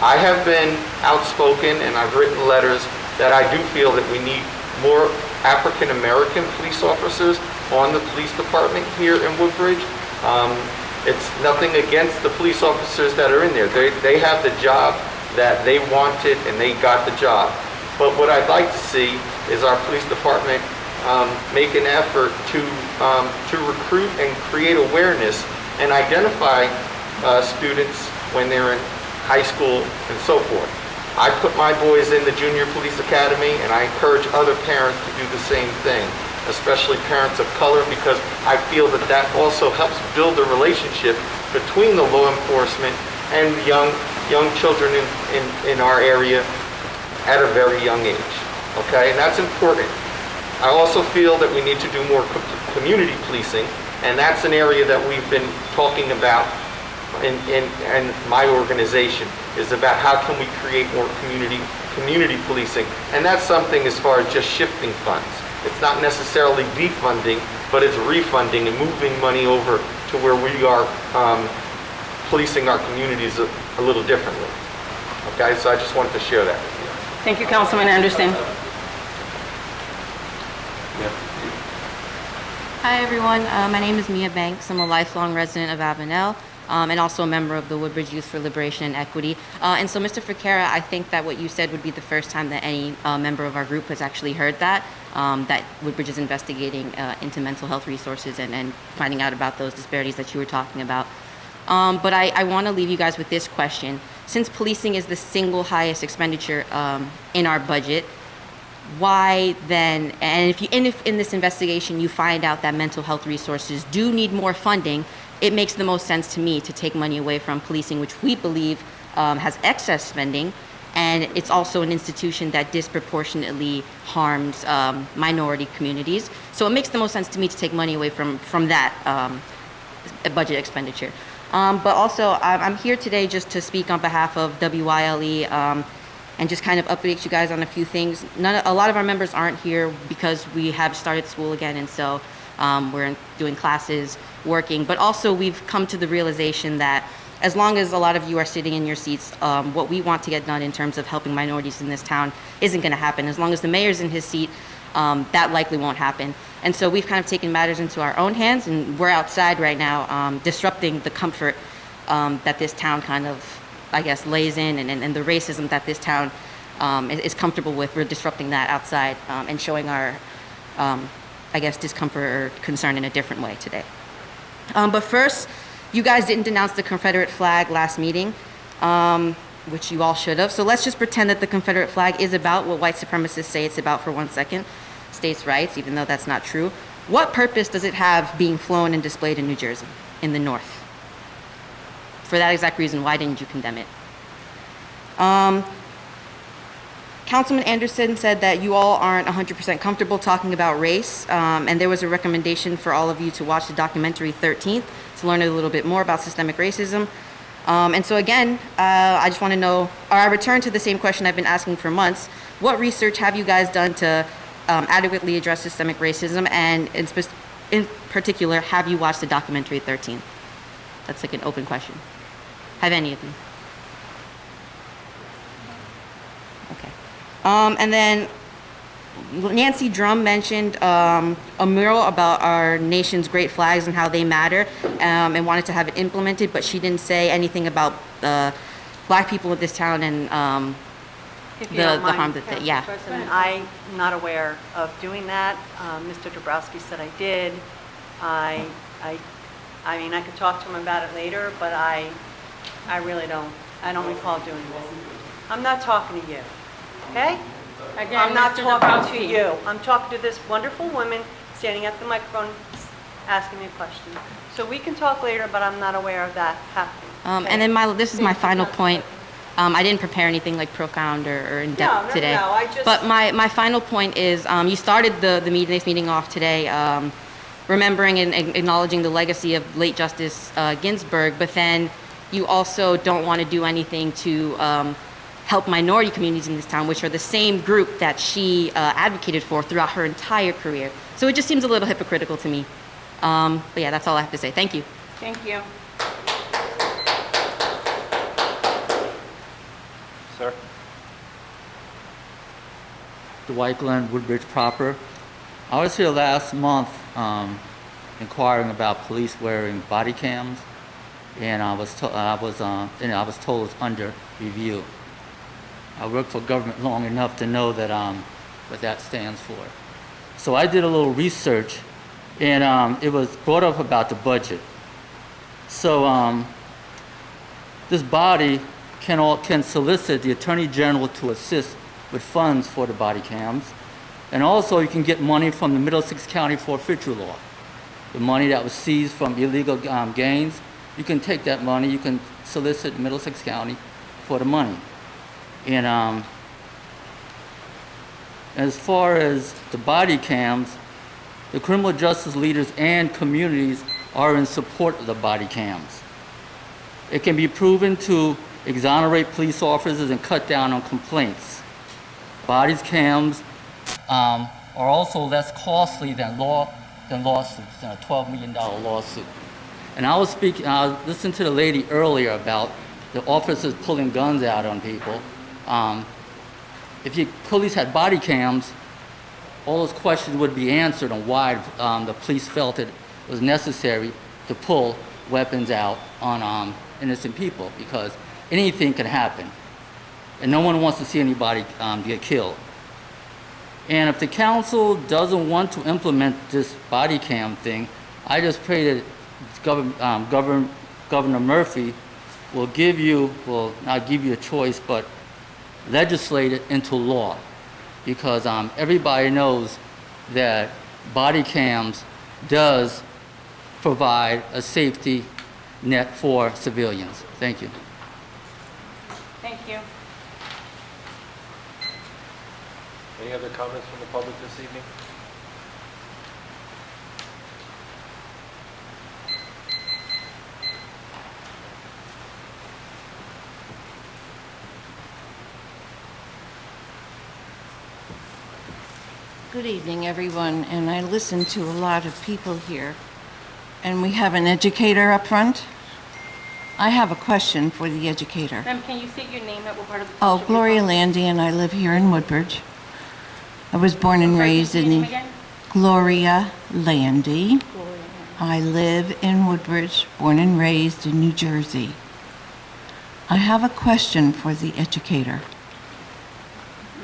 I have been outspoken and I've written letters that I do feel that we need more African American police officers on the police department here in Woodbridge. It's nothing against the police officers that are in there. They have the job that they wanted and they got the job. But what I'd like to see is our police department make an effort to recruit and create awareness and identify students when they're in high school and so forth. I put my boys in the Junior Police Academy, and I encourage other parents to do the same thing, especially parents of color, because I feel that that also helps build a relationship between the law enforcement and young children in our area at a very young age. Okay, and that's important. I also feel that we need to do more community policing, and that's an area that we've been talking about in my organization, is about how can we create more community policing. And that's something as far as just shifting funds. It's not necessarily defunding, but it's refunding and moving money over to where we are policing our communities a little differently. Okay, so I just wanted to share that with you. Thank you, Councilman Anderson. Hi everyone, my name is Mia Banks. I'm a lifelong resident of Avenel and also a member of the Woodbridge Youth for Liberation and Equity. And so Mr. Ficara, I think that what you said would be the first time that any member of our group has actually heard that Woodbridge is investigating into mental health resources and finding out about those disparities that you were talking about. But I want to leave you guys with this question. Since policing is the single highest expenditure in our budget, why then, and if in this investigation you find out that mental health resources do need more funding, it makes the most sense to me to take money away from policing, which we believe has excess spending, and it's also an institution that disproportionately harms minority communities. So it makes the most sense to me to take money away from that budget expenditure. But also, I'm here today just to speak on behalf of WYLE and just kind of update you guys on a few things. A lot of our members aren't here because we have started school again, and so we're doing classes, working. But also, we've come to the realization that as long as a lot of you are sitting in your seats, what we want to get done in terms of helping minorities in this town isn't going to happen. As long as the mayor's in his seat, that likely won't happen. And so we've kind of taken matters into our own hands, and we're outside right now disrupting the comfort that this town kind of, I guess, lays in, and the racism that this town is comfortable with. We're disrupting that outside and showing our, I guess, discomfort or concern in a different way today. But first, you guys didn't denounce the Confederate flag last meeting, which you all should have. So let's just pretend that the Confederate flag is about what white supremacists say it's about for 1 second. States' rights, even though that's not true. What purpose does it have being flown and displayed in New Jersey, in the North? For that exact reason, why didn't you condemn it? Councilman Anderson said that you all aren't 100% comfortable talking about race, and there was a recommendation for all of you to watch the documentary 13th to learn a little bit more about systemic racism. And so again, I just want to know, or I return to the same question I've been asking for months. What research have you guys done to adequately address systemic racism, and in particular, have you watched the documentary 13th? That's like an open question. Have any of you? Okay. And then Nancy Drum mentioned a mural about our nation's great flags and how they matter, and wanted to have it implemented, but she didn't say anything about Black people in this town and If you the don't mind, harm that they, Council yeah. President, I'm not aware of doing that. Mr. Dabrowski said I did. I mean, I could talk to him about it later, but I really don't. I don't recall doing this. I'm not talking to you, okay? Again, I'm not Mr. talking to Dabrowski. you. I'm talking to this wonderful woman standing at the microphone asking me a question. So we can talk later, but I'm not aware of that happening. okay? And then this is my final point. I didn't prepare anything like profound or in-depth No, today. I just... But my final point is, you started this meeting off today remembering and acknowledging the legacy of late Justice Ginsburg, but then you also don't want to do anything to help minority communities in this town, which are the same group that she advocated for throughout her entire career. So it just seems a little hypocritical to me. But yeah, that's all I have to say. Thank you. Thank you. Sir? Dwight Glenn, Woodbridge proper. I was here last month inquiring about police wearing body cams, and I was told it's under review. I worked for government long enough to know that what that stands for. So I did a little research, and it was brought up about the budget. So this body can solicit the Attorney General to assist with funds for the body cams. And also you can get money from the Middlesex County forfeiture law. The money that was seized from illegal gains, you can take that money, you can solicit Middlesex County for the money. And as far as the body cams, the criminal justice leaders and communities are in support of the body cams. It can be proven to exonerate police officers and cut down on complaints. Body cams are also less costly than lawsuits, than a $12 million lawsuit. And I was listening to the lady earlier about the officers pulling guns out on people. If police had body cams, all those questions would be answered on why the police felt it was necessary to pull weapons out on innocent people, because anything can happen. And no one wants to see anybody get killed. And if the council doesn't want to implement this body cam thing, I just pray that Governor Murphy will not give you a choice, but legislate it into law. Because everybody knows that body cams does provide a safety net for civilians. Thank you. Thank you. Any other comments from the public this evening? Good evening, everyone, and I listened to a lot of people here. And we have an educator up front. I have a question for the educator. Ma'am, can you state your name that we're part of the... Oh, Gloria Landy, and I live here in Woodbridge. I was born and raised in the... Gloria Landy. I live in Woodbridge, born and raised in New Jersey. I have a question for the educator.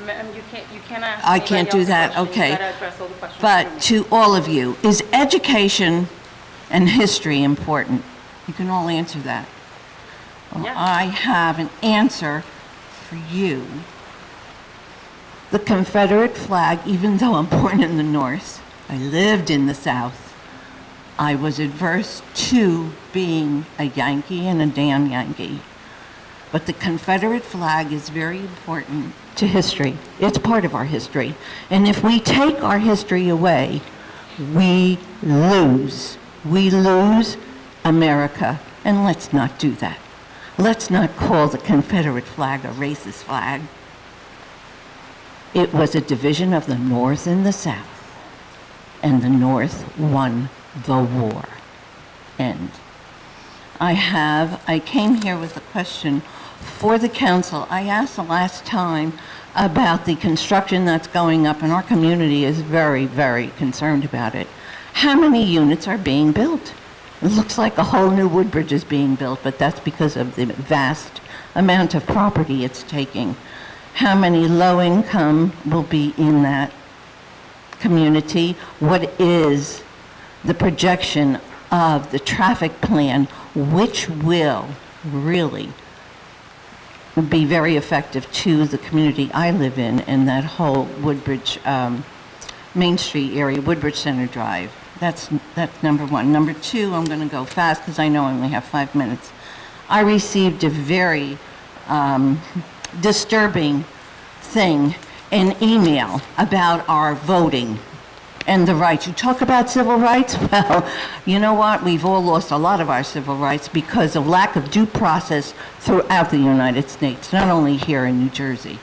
Ma'am, you can't ask... I can't do that, okay. You gotta address all the questions. But to all of you, is education and history important? You can all answer that. Well, Yeah. I have an answer for you. The Confederate flag, even though I'm born in the North, I lived in the South. I was adverse to being a Yankee and a damn Yankee. But the Confederate flag is very important to history. It's part of our history. And if we take our history away, we lose. We lose America. And let's not do that. Let's not call the Confederate flag a racist flag. It was a division of the North and the South. And the North won the war. End. I came here with a question for the council. I asked the last time about the construction that's going up, and our community is very, very concerned about it. How many units are being built? It looks like a whole new Woodbridge is being built, but that's because of the vast amount of property it's taking. how many low income will be in that community, what is the projection of the traffic plan, which will really be very effective to the community I live in and that whole Woodbridge, Main Street area, Woodbridge Center Drive. That's number one. Number two, I'm going to go fast because I know I only have 5 minutes. I received a very disturbing thing, an email about our voting and the rights. You talk about civil rights? Well, you know what? We've all lost a lot of our civil rights because of lack of due process throughout the United States, not only here in New Jersey.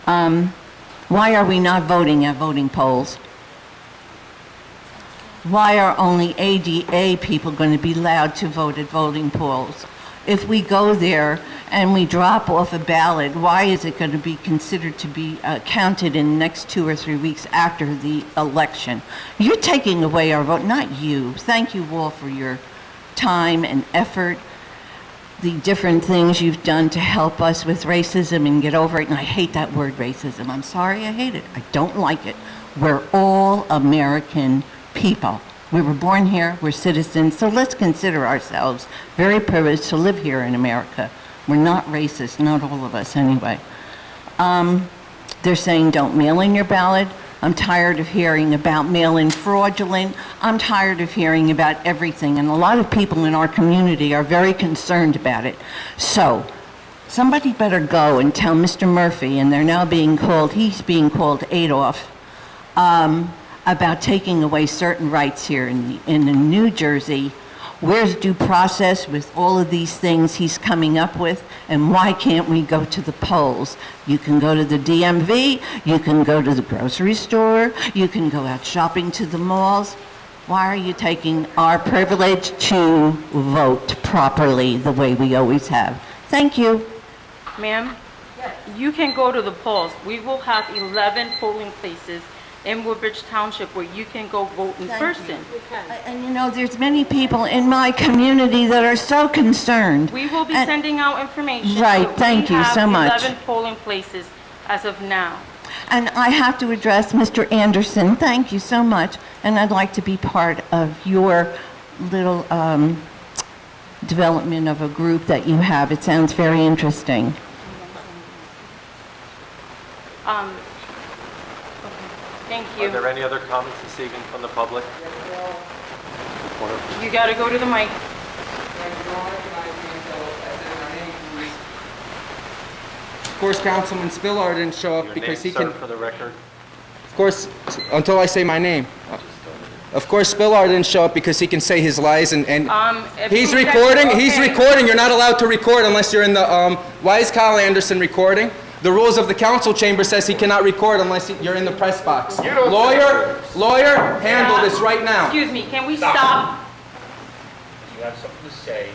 Why are we not voting at voting polls? Why are only ADA people going to be allowed to vote at voting polls? If we go there and we drop off a ballot, why is it going to be considered to be counted in the next 2 or 3 weeks after the election? You're taking away our vote, not you. Thank you all for your time and effort, the different things you've done to help us with racism and get over it. And I hate that word racism. I'm sorry, I hate it. I don't like it. We're all American people. We were born here, we're citizens, so let's consider ourselves very privileged to live here in America. We're not racist, not all of us anyway. They're saying don't mail in your ballot. I'm tired of hearing about mail-in fraudulent. I'm tired of hearing about everything, and a lot of people in our community are very concerned about it. So somebody better go and tell Mr. Murphy, and they're now being called, he's being called Adolf, about taking away certain rights here in New Jersey. Where's due process with all of these things he's coming up with, and why can't we go to the polls? You can go to the DMV, you can go to the grocery store, you can go out shopping to the malls. Why are you taking our privilege to vote properly the way we always have? Thank you. Ma'am, you can go to the polls. We will have 11 polling places in Woodbridge Township where you can go vote in person. And you know, there's many people in my community that are so concerned. We will be sending out information. Right, thank you so much. We have 11 polling places as of now. And I have to address Mr. Anderson. Thank you so much. And I'd like to be part of your little development of a group that you have. It sounds very interesting. Thank you. Are there any other comments this evening from the public? You got to go to the mic. Of course, Councilman Spillard didn't show up because he can... for the record. Of course, until I say my name. Of course, Spillard didn't show up because he can say his lies and he's recording. Okay. He's recording. You're not allowed to record unless you're in the, why is Kyle Anderson recording? The rules of the council chamber says he cannot record unless you're in the press box. Lawyer, handle this right now. Excuse me, can we stop? You have something to say,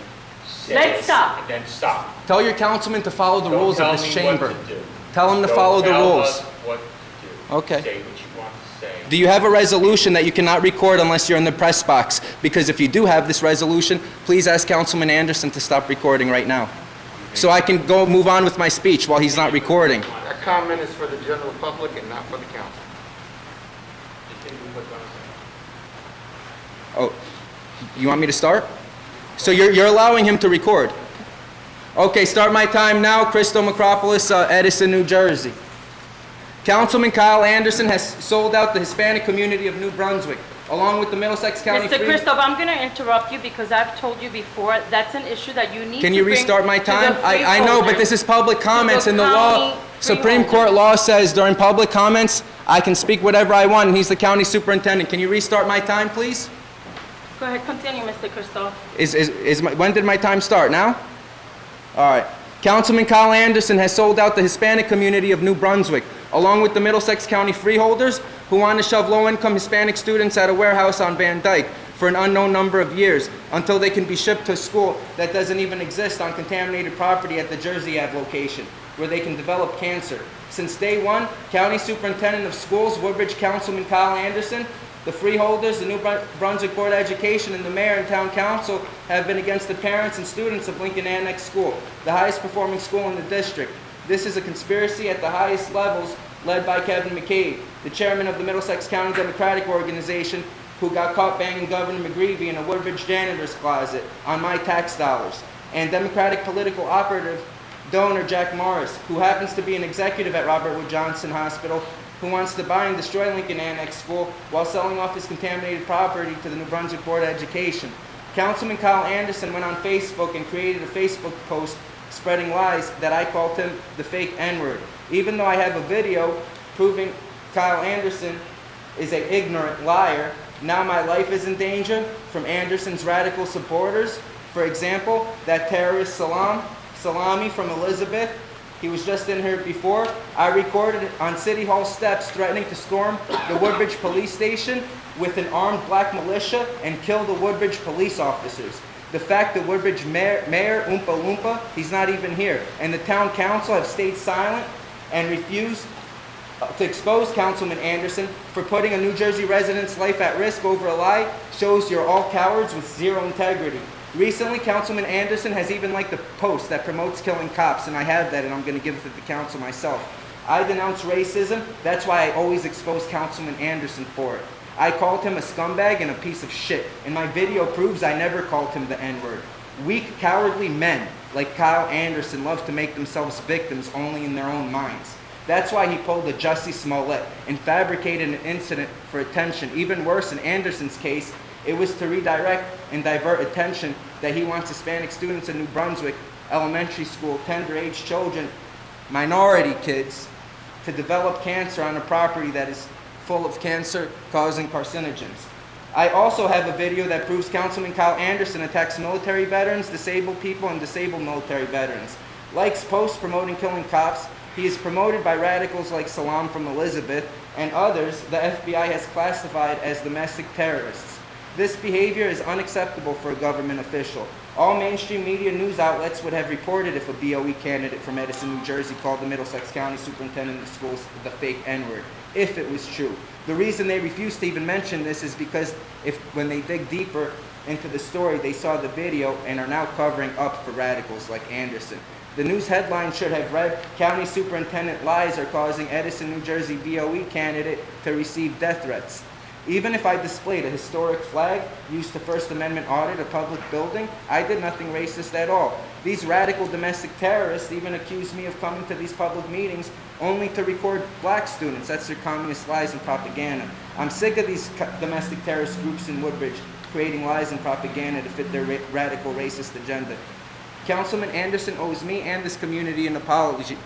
Let's stop. and then stop. Tell your councilman to follow the rules of this chamber. Don't tell me what to do. Tell him to Don't follow the tell rules. us what to do. Okay. Say what you want to say. Do you have a resolution that you cannot record unless you're in the press box? Because if you do have this resolution, please ask Councilman Anderson to stop recording right now. So I can go move on with my speech while he's not recording. That comment is for the general public and not for the council. Oh, you want me to start? So you're allowing him to record? Okay, start my time now. Crystal Macropolis, Edison, New Jersey. Councilman Kyle Anderson has sold out the Hispanic community of New Brunswick, along with the Middlesex County... Mr. Christoph, I'm going to interrupt you because I've told you before that's an issue that you need Can to you bring restart my to time? the I know, but this is public comments and the law, Supreme Court law says during public comments, I can speak whatever I want, and he's the county superintendent. Can you restart my time, please? Go ahead, continue, Mr. Christoph. When did my time start? Now? All right. Councilman Kyle Anderson has sold out the Hispanic community of New Brunswick, along with the Middlesex County freeholders who want to shove low-income Hispanic students at a warehouse on Van Dyke for an unknown number of years until they can be shipped to a school that doesn't even exist on contaminated property at the Jersey Ave location, where they can develop cancer. Since day one, County Superintendent of Schools, Woodbridge Councilman Kyle Anderson, the freeholders, the New Brunswick Board of Education, and the mayor and town council have been against the parents and students of Lincoln Annex School, the highest performing school in the district. This is a conspiracy at the highest levels led by Kevin McCabe, the chairman of the Middlesex County Democratic Organization, who got caught banging Governor McGreevey in a Woodbridge janitor's closet on my tax dollars, and Democratic political operative donor Jack Morris, who happens to be an executive at Robert Wood Johnson Hospital, who wants to buy and destroy Lincoln Annex School while selling off his contaminated property to the New Brunswick Board of Education. Councilman Kyle Anderson went on Facebook and created a Facebook post spreading lies that I called him the fake N-word. Even though I have a video proving Kyle Anderson is an ignorant liar, now my life is in danger from Anderson's radical supporters. For example, that terrorist Salami from Elizabeth, he was just in here before. I recorded on City Hall steps threatening to storm the Woodbridge police station with an armed black militia and kill the Woodbridge police officers. The fact that Woodbridge Mayor Oompa Loompa, he's not even here, and the town council have stayed silent and refused to expose Councilman Anderson for putting a New Jersey resident's life at risk over a lie shows you're all cowards with zero integrity. Recently, Councilman Anderson has even liked a post that promotes killing cops, and I have that, and I'm going to give it to the council myself. I denounce racism. That's why I always expose Councilman Anderson for it. I called him a scumbag and a piece of shit, and my video proves I never called him the N-word. Weak, cowardly men like Kyle Anderson love to make themselves victims only in their own minds. That's why he pulled a Jussie Smollett and fabricated an incident for attention. Even worse, in Anderson's case, it was to redirect and divert attention that he wants Hispanic students in New Brunswick elementary school, tender-age children, minority kids, to develop cancer on a property that is full of cancer-causing carcinogens. I also have a video that proves Councilman Kyle Anderson attacks military veterans, disabled people, and disabled military veterans. Likes posts promoting killing cops. He is promoted by radicals like Salam from Elizabeth and others the FBI has classified as domestic terrorists. This behavior is unacceptable for a government official. All mainstream media news outlets would have reported if a BOE candidate from Edison, New Jersey called the Middlesex County Superintendent of Schools the fake N-word, if it was true. The reason they refuse to even mention this is because when they dig deeper into the story, they saw the video and are now covering up for radicals like Anderson. The news headline should have read, County Superintendent lies are causing Edison, New Jersey BOE candidate to receive death threats. Even if I displayed a historic flag used to First Amendment audit a public building, I did nothing racist at all. These radical domestic terrorists even accuse me of coming to these public meetings only to record black students. That's their communist lies and propaganda. I'm sick of these domestic terrorist groups in Woodbridge creating lies and propaganda to fit their radical racist agenda. Councilman Anderson owes me and this community an apology.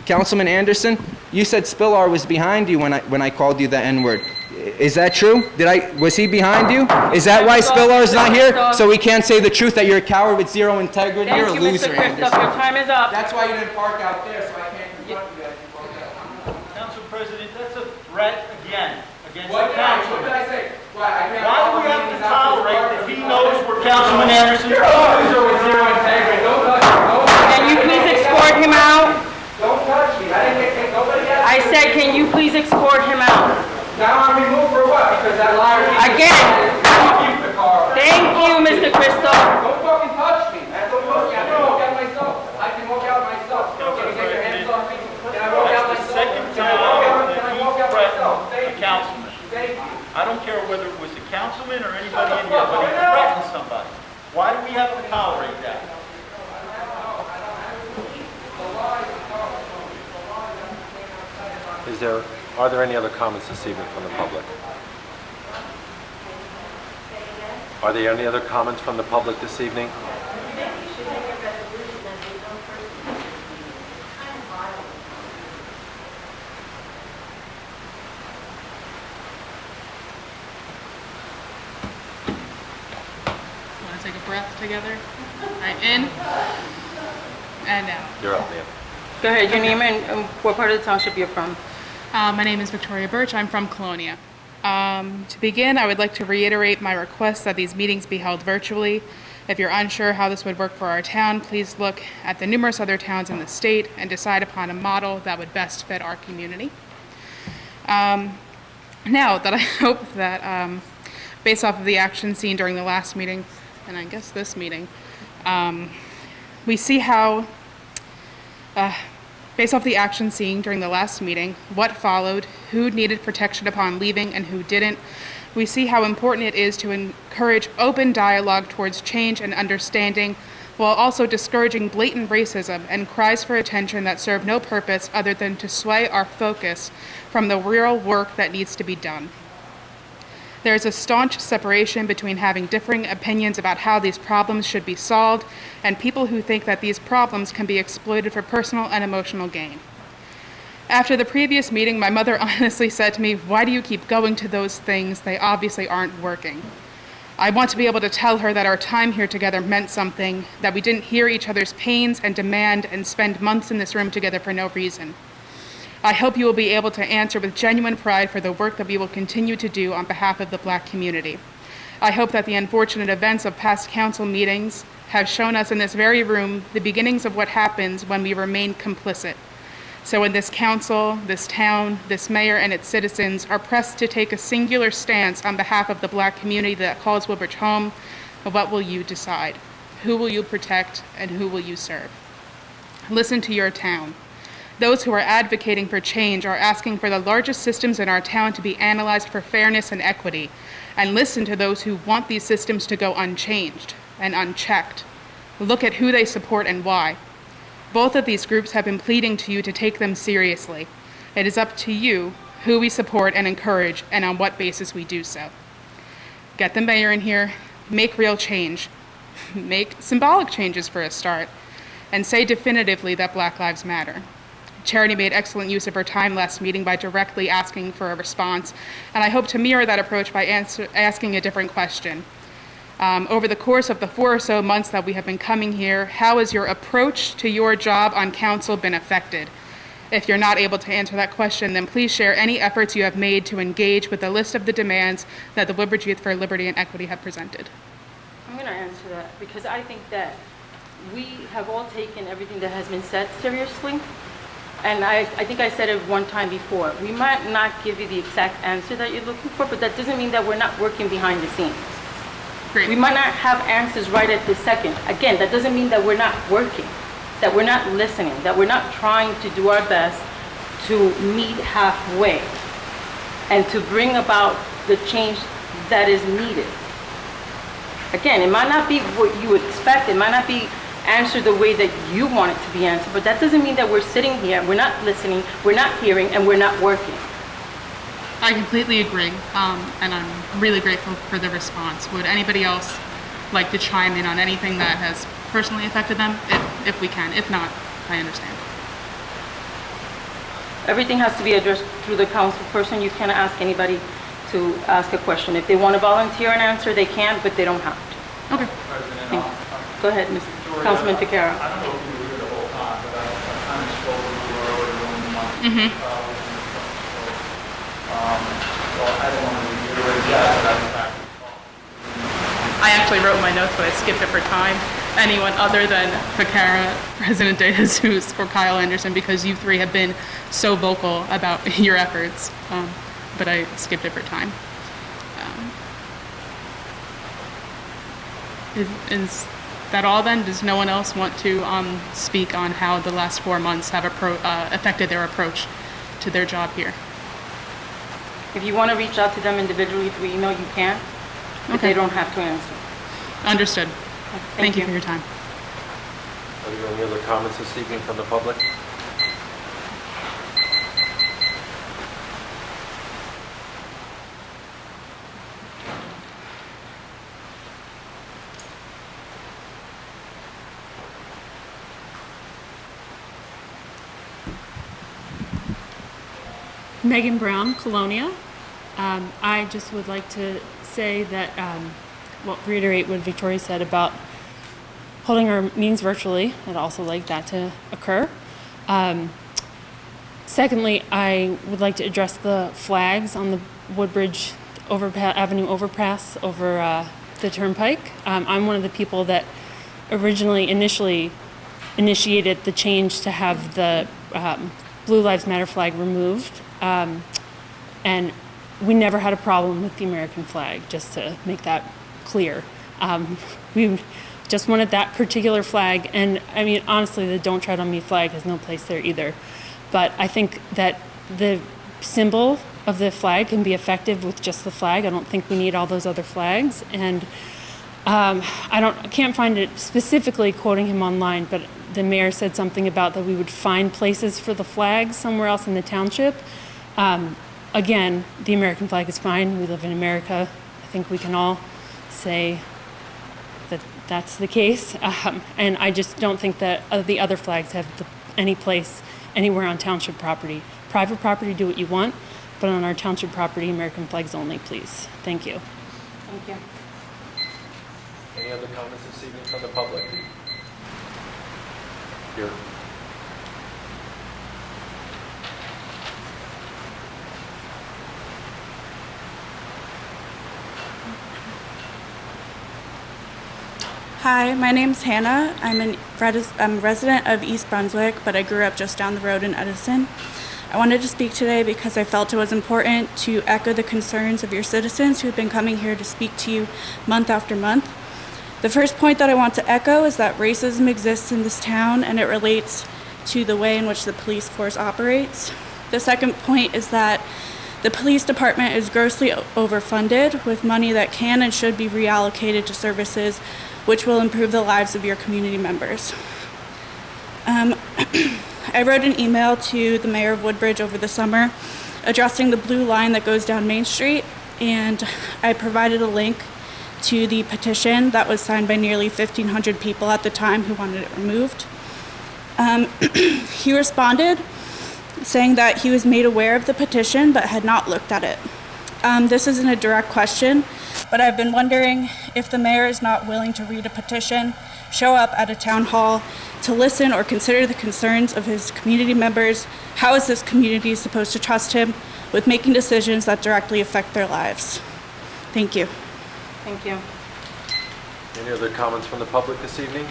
Councilman Anderson, you said Spillar was behind you when I called you the N-word. Is that true? Was he behind you? Is that why Spillar's not here? So we can't say the truth that you're a coward with zero integrity? You're a loser, Anderson. Your time is up. That's why you didn't park out there, so I can't confront you as you park out. Council President, that's a threat again against What the council. did I say? Why Why do we have to tolerate if he knows where Councilman Anderson You're a loser with zero integrity. Don't touch me. Can you please escort him out? Don't touch me. I didn't get nobody else. I said, can you please escort him out? Now I'm removed for what? Because that liar... Again. Keep the car. Thank you, Mr. Crystal. Don't fucking touch me. Man. Don't touch me. I can walk out myself. I can walk out myself. Can you get your hands off me? Can I walk out myself? Second Can I walk out myself? a councilman. Thank you. I don't care whether it was a councilman or anybody in here, but he threatened somebody. Why do we have to tolerate that? Are there any other comments this evening from the public? Are there any other comments from the public this evening? Want to take a breath together? All right, in and out. You're up, ma'am. Go ahead, your name and what part of the township you're from. My name is Victoria Birch. I'm from Colonia. To begin, I would like to reiterate my request that these meetings be held virtually. If you're unsure how this would work for our town, please look at the numerous other towns in the state and decide upon a model that would best fit our community. Now that I hope that, based off of the action seen during the last meeting, and I guess this meeting, we see how Based off the action seen during the last meeting, what followed, who needed protection upon leaving and who didn't, we see how important it is to encourage open dialogue towards change and understanding, while also discouraging blatant racism and cries for attention that serve no purpose other than to sway our focus from the real work that needs to be done. There is a staunch separation between having differing opinions about how these problems should be solved and people who think that these problems can be exploited for personal and emotional gain. After the previous meeting, my mother honestly said to me, "Why do you keep going to those things? They obviously aren't working." I want to be able to tell her that our time here together meant something, that we didn't hear each other's pains and demand and spend months in this room together for no reason. I hope you will be able to answer with genuine pride for the work that we will continue to do on behalf of the Black community. I hope that the unfortunate events of past council meetings have shown us in this very room the beginnings of what happens when we remain complicit. So when this council, this town, this mayor, and its citizens are pressed to take a singular stance on behalf of the Black community that calls Woodbridge home, what will you decide? Who will you protect and who will you serve? Listen to your town. Those who are advocating for change are asking for the largest systems in our town to be analyzed for fairness and equity, and listen to those who want these systems to go unchanged and unchecked. Look at who they support and why. Both of these groups have been pleading to you to take them seriously. It is up to you who we support and encourage and on what basis we do so. Get the mayor in here, make real change, make symbolic changes for a start, and say definitively that Black Lives Matter. Charity made excellent use of her time last meeting by directly asking for a response, and I hope to mirror that approach by asking a different question. Over the course of the 4 or so months that we have been coming here, how has your approach to your job on council been affected? If you're not able to answer that question, then please share any efforts you have made to engage with the list of the demands that the Woodbridge Youth for Liberty and Equity have presented. I'm going to answer that because I think that we have all taken everything that has been said seriously. And I think I said it one time before. We might not give you the exact answer that you're looking for, but that doesn't mean that we're not working behind the scenes. Great. We might not have answers right at this second. Again, that doesn't mean that we're not working, that we're not listening, that we're not trying to do our best to meet halfway and to bring about the change that is needed. Again, it might not be what you expect, it might not be answered the way that you want it to be answered, but that doesn't mean that we're sitting here, we're not listening, we're not hearing, and we're not working. I completely agree, and I'm really grateful for the response. Would anybody else like to chime in on anything that has personally affected them? If we can. If not, I understand. Everything has to be addressed through the council person. You can't ask anybody to ask a question. If they want to volunteer an answer, they can, but they don't have to. Okay. Go ahead, Councilman Ficarra. I don't know if you were here the whole time, but I kind of spoke when we were already on the mic. Well, I don't want to reiterate that, I actually wrote my notes, but I skipped it for time. Anyone other than Ficarra, President De Jesus, or Kyle Anderson, because you three have been so vocal about your efforts, but I skipped it for time. Is that all then? Does no one else want to speak on how the last 4 months have affected their approach to their job here? If you want to reach out to them individually through email, you can, but they don't have to answer. Understood. Thank you for your time. Are there any other comments this evening from the public? Megan Brown, Colonia. I just would like to say that, reiterate what Victoria said about holding our meetings virtually. I'd also like that to occur. Secondly, I would like to address the flags on the Woodbridge Avenue overpass over the Turnpike. I'm one of the people that initially initiated the change to have the Blue Lives Matter flag removed. And we never had a problem with the American flag, just to make that clear. We just wanted that particular flag. And I mean, honestly, the Don't Tread on Me flag has no place there either. But I think that the symbol of the flag can be effective with just the flag. I don't think we need all those other flags. And I can't find it specifically quoting him online, but the mayor said something about that we would find places for the flags somewhere else in the township. Again, the American flag is fine. We live in America. I think we can all say that that's the case. And I just don't think that the other flags have any place anywhere on township property. Private property, do what you want, but on our township property, American flags only, please. Thank you. Thank you. Any other comments this evening from the public? Here. Hi, my name's Hannah. I'm a resident of East Brunswick, but I grew up just down the road in Edison. I wanted to speak today because I felt it was important to echo the concerns of your citizens who have been coming here to speak to you month after month. The first point that I want to echo is that racism exists in this town and it relates to the way in which the police force operates. The second point is that the police department is grossly overfunded with money that can and should be reallocated to services which will improve the lives of your community members. I wrote an email to the mayor of Woodbridge over the summer addressing the blue line that goes down Main Street, and I provided a link to the petition that was signed by nearly 1,500 people at the time who wanted it removed. He responded saying that he was made aware of the petition but had not looked at it. This isn't a direct question, but I've been wondering if the mayor is not willing to read a petition, show up at a town hall to listen or consider the concerns of his community members. How is this community supposed to trust him with making decisions that directly affect their lives? Thank you. Thank you. Any other comments from the public this evening?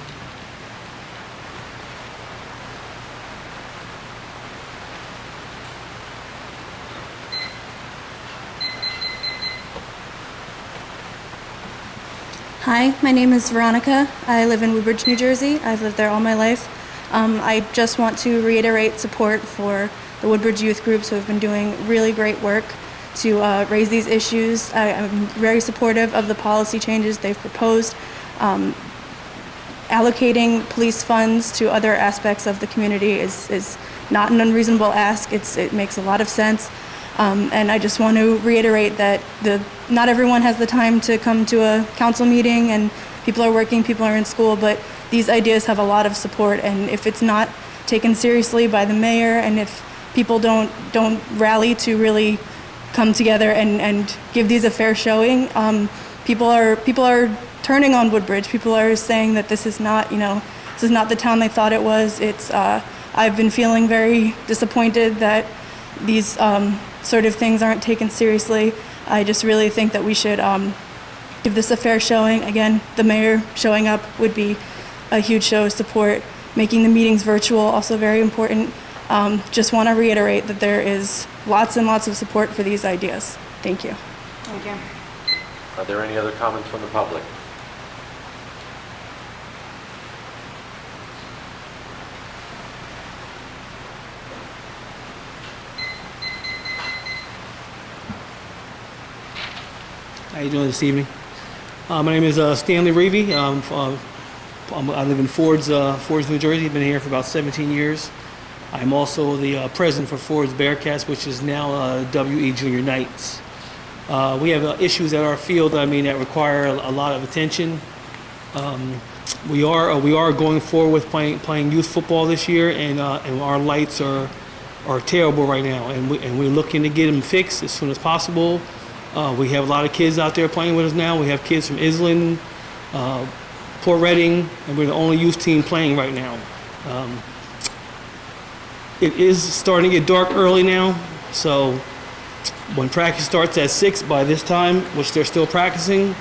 Hi, my name is Veronica. I live in Woodbridge, New Jersey. I've lived there all my life. I just want to reiterate support for the Woodbridge youth groups who have been doing really great work to raise these issues. I'm very supportive of the policy changes they've proposed. Allocating police funds to other aspects of the community is not an unreasonable ask. It makes a lot of sense. And I just want to reiterate that not everyone has the time to come to a council meeting, and people are working, people are in school, but these ideas have a lot of support, and if it's not taken seriously by the mayor, and if people don't rally to really come together and give these a fair showing, people are turning on Woodbridge. People are saying that this is not the town they thought it was. I've been feeling very disappointed that these sort of things aren't taken seriously. I just really think that we should give this a fair showing. Again, the mayor showing up would be a huge show of support. Making the meetings virtual, also very important. Just want to reiterate that there is lots and lots of support for these ideas. Thank you. Thank you. Are there any other comments from the public? How you doing this evening? My name is Stanley Reevy. I live in Fords, New Jersey. I've been here for about 17 years. I'm also the president for Fords Bearcats, which is now WE Junior Knights. We have issues at our field, that require a lot of attention. We are going forward with playing youth football this year, and our lights are terrible right now, and we're looking to get them fixed as soon as possible. We have a lot of kids out there playing with us now. We have kids from Island, Port Reading, and we're the only youth team playing right now. It is starting to get dark early now, so when practice starts at 6, by this time, which they're still practicing,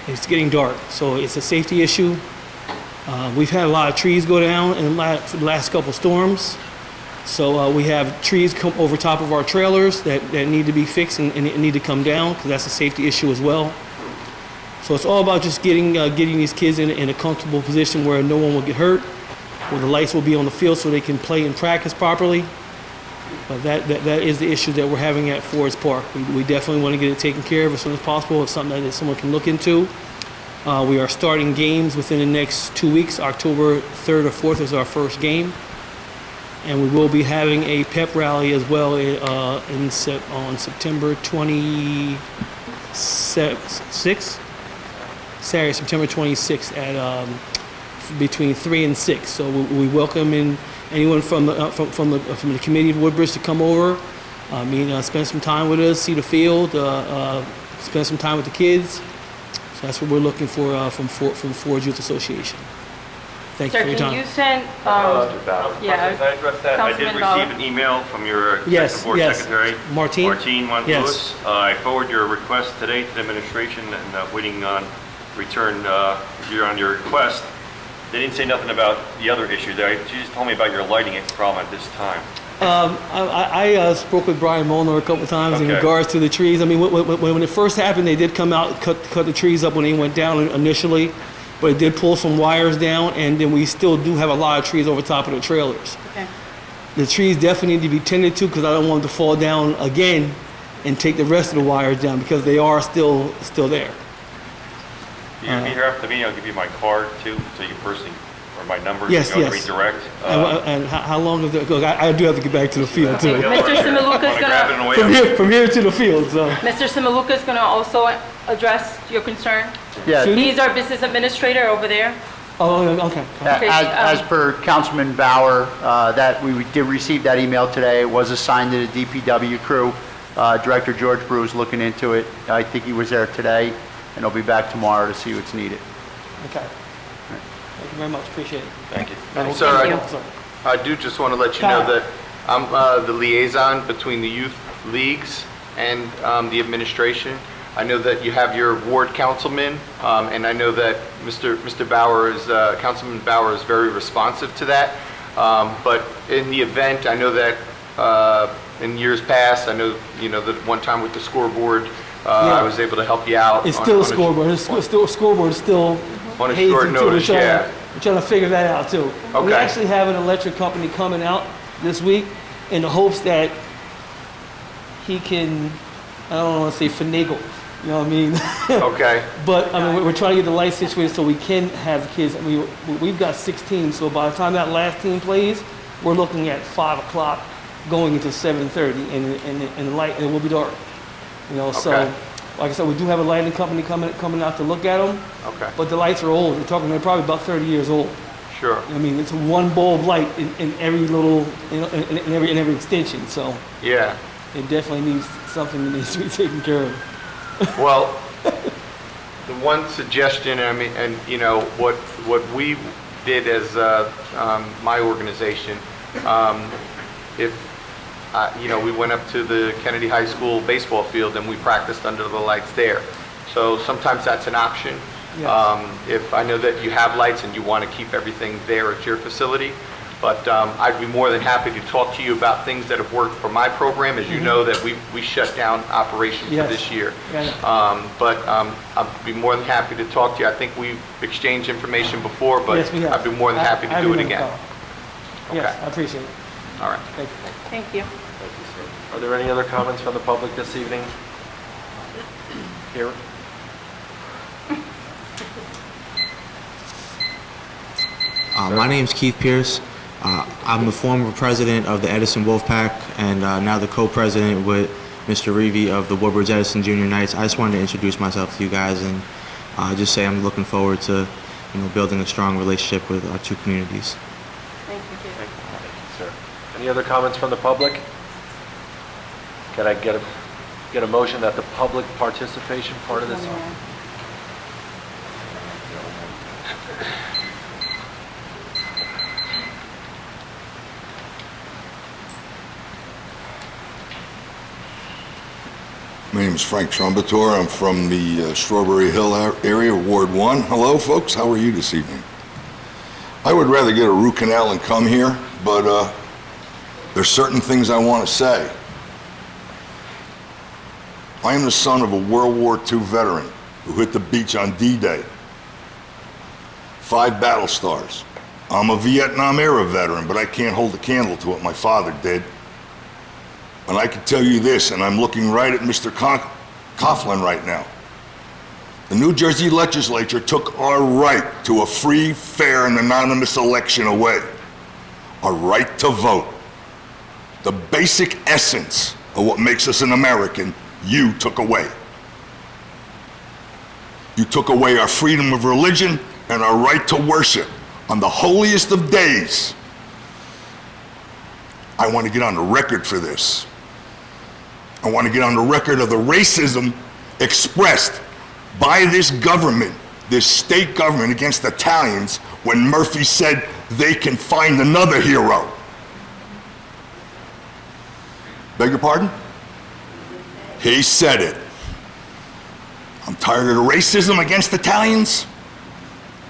it's getting dark. So it's a safety issue. We've had a lot of trees go down in the last couple storms. So we have trees come over top of our trailers that need to be fixed and need to come down, because that's a safety issue as well. So it's all about just getting these kids in a comfortable position where no one will get hurt, where the lights will be on the field so they can play and practice properly. That is the issue that we're having at Forest Park. We definitely want to get it taken care of as soon as possible. It's something that someone can look into. We are starting games within the next 2 weeks. October 3rd or 4th is our first game. And we will be having a pep rally as well on September 26th. Saturday, September 26th at between 3 and 6. So we welcome in anyone from the committee of Woodbridge to come over, spend some time with us, see the field, spend some time with the kids. So that's what we're looking for from Ford Youth Association. Thank you for your time. Can you send, Can I address that? I did receive an email from your Executive Board Secretary, Martin Lewis. I forwarded your request today to the administration and waiting on return on your request. They didn't say nothing about the other issue. She just told me about your lighting problem at this time. I spoke with Brian Molnar a couple of times in regards to the trees. I mean, when it first happened, they did come out, cut the trees up when they went down initially, but it did pull some wires down, and then we still do have a lot of trees over top of the trailers. Okay. The trees definitely need to be tended to because I don't want them to fall down again and take the rest of the wires down because they are still there. You'll be here after the meeting. I'll give you my card too, so you personally, or my number. Yes, you can yes. redirect. And how long is it? Because I do have to get back to the field too. Mr. Simaluka is gonna from here to the field. So. Mr. Simaluka is gonna also address your concern. Yeah. He's our business administrator over there. Oh, okay. As per Councilman Bauer, that we did receive that email today. It was assigned to the DPW crew. Director George Brew is looking into it. I think he was there today, and he'll be back tomorrow to see what's needed. Okay. Thank you very much. Appreciate it. Thank you. Sir, I do just want to let you know that I'm the liaison between the youth leagues and the administration. I know that you have your ward councilman, and I know that Mr. Bauer is, Councilman Bauer is very responsive to that. But in the event, I know that in years past, I know, that one time with the scoreboard, I was able to help you out. It's still a scoreboard. It's still a scoreboard. It's still on a hazy short too. notice, We're trying to figure that out too. Okay. We actually have an electric company coming out this week in the hopes that he can, I don't want to say finagle, you know what I mean? Okay. But I mean, we're trying to get the lights situated so we can have kids. I mean, we've got 6 teams, so by the time that last team plays, we're looking at 5 o'clock going into 7:30, and the light, and it will be dark. So like I said, we do have a lighting company coming out to look at them. Okay. But the lights are old. We're talking they're probably about 30 years old. Sure. I mean, it's one bulb light in every little in every extension. So yeah, it definitely needs something that needs to be taken care of. Well, the one suggestion, and what we did as my organization, we went up to the Kennedy High School baseball field and we practiced under the lights there. So sometimes that's an option. Yes. If I know that you have lights and you want to keep everything there at your facility, but I'd be more than happy to talk to you about things that have worked for my program. As you know, that we shut down operations for this year. But I'd be more than happy to talk to you. I think we've exchanged information before, but yes, we have. I'd be more than happy to do it again. Yes, I appreciate it. All right. Thank you. Thank you. Thank you, sir. Are there any other comments from the public this evening? Here. My name is Keith Pierce. I'm the former president of the Edison Wolfpack and now the co-president with Mr. Reevy of the Woodbridge Edison Junior Knights. I just wanted to introduce myself to you guys and just say I'm looking forward to building a strong relationship with our two communities. Thank you. Thank you, sir. Any other comments from the public? Can I get a motion that the public participation part of this? My name is Frank Trumbator. I'm from the Strawberry Hill area, Ward 1. Hello, folks. How are you this evening? I would rather get a root canal and come here, but there's certain things I want to say. I am the son of a World War II veteran. who hit the beach on D-Day. 5 battle stars. I'm a Vietnam era veteran, but I can't hold a candle to what my father did. And I can tell you this, and I'm looking right at Mr. Coughlin right now. The New Jersey legislature took our right to a free, fair, and anonymous election away. Our right to vote. The basic essence of what makes us an American, you took away. You took away our freedom of religion and our right to worship on the holiest of days. I want to get on the record for this. I want to get on the record of the racism expressed by this government, this state government against Italians when Murphy said they can find another hero. Beg your pardon? He said it. I'm tired of the racism against Italians.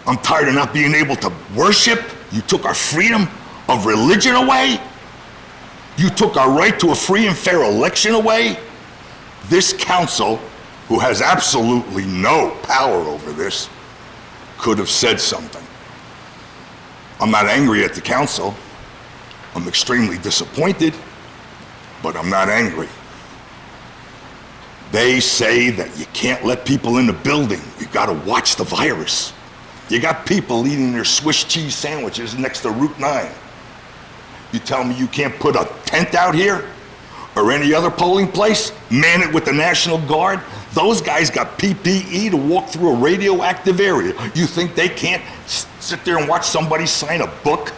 I'm tired of not being able to worship. You took our freedom of religion away. You took our right to a free and fair election away. This council, who has absolutely no power over this, could have said something. I'm not angry at the council. I'm extremely disappointed, but I'm not angry. They say that you can't let people in the building. You gotta watch the virus. You got people eating their Swiss cheese sandwiches next to Route 9. You tell me you can't put a tent out here or any other polling place, man it with the National Guard? Those guys got PPE to walk through a radioactive area. You think they can't sit there and watch somebody sign a book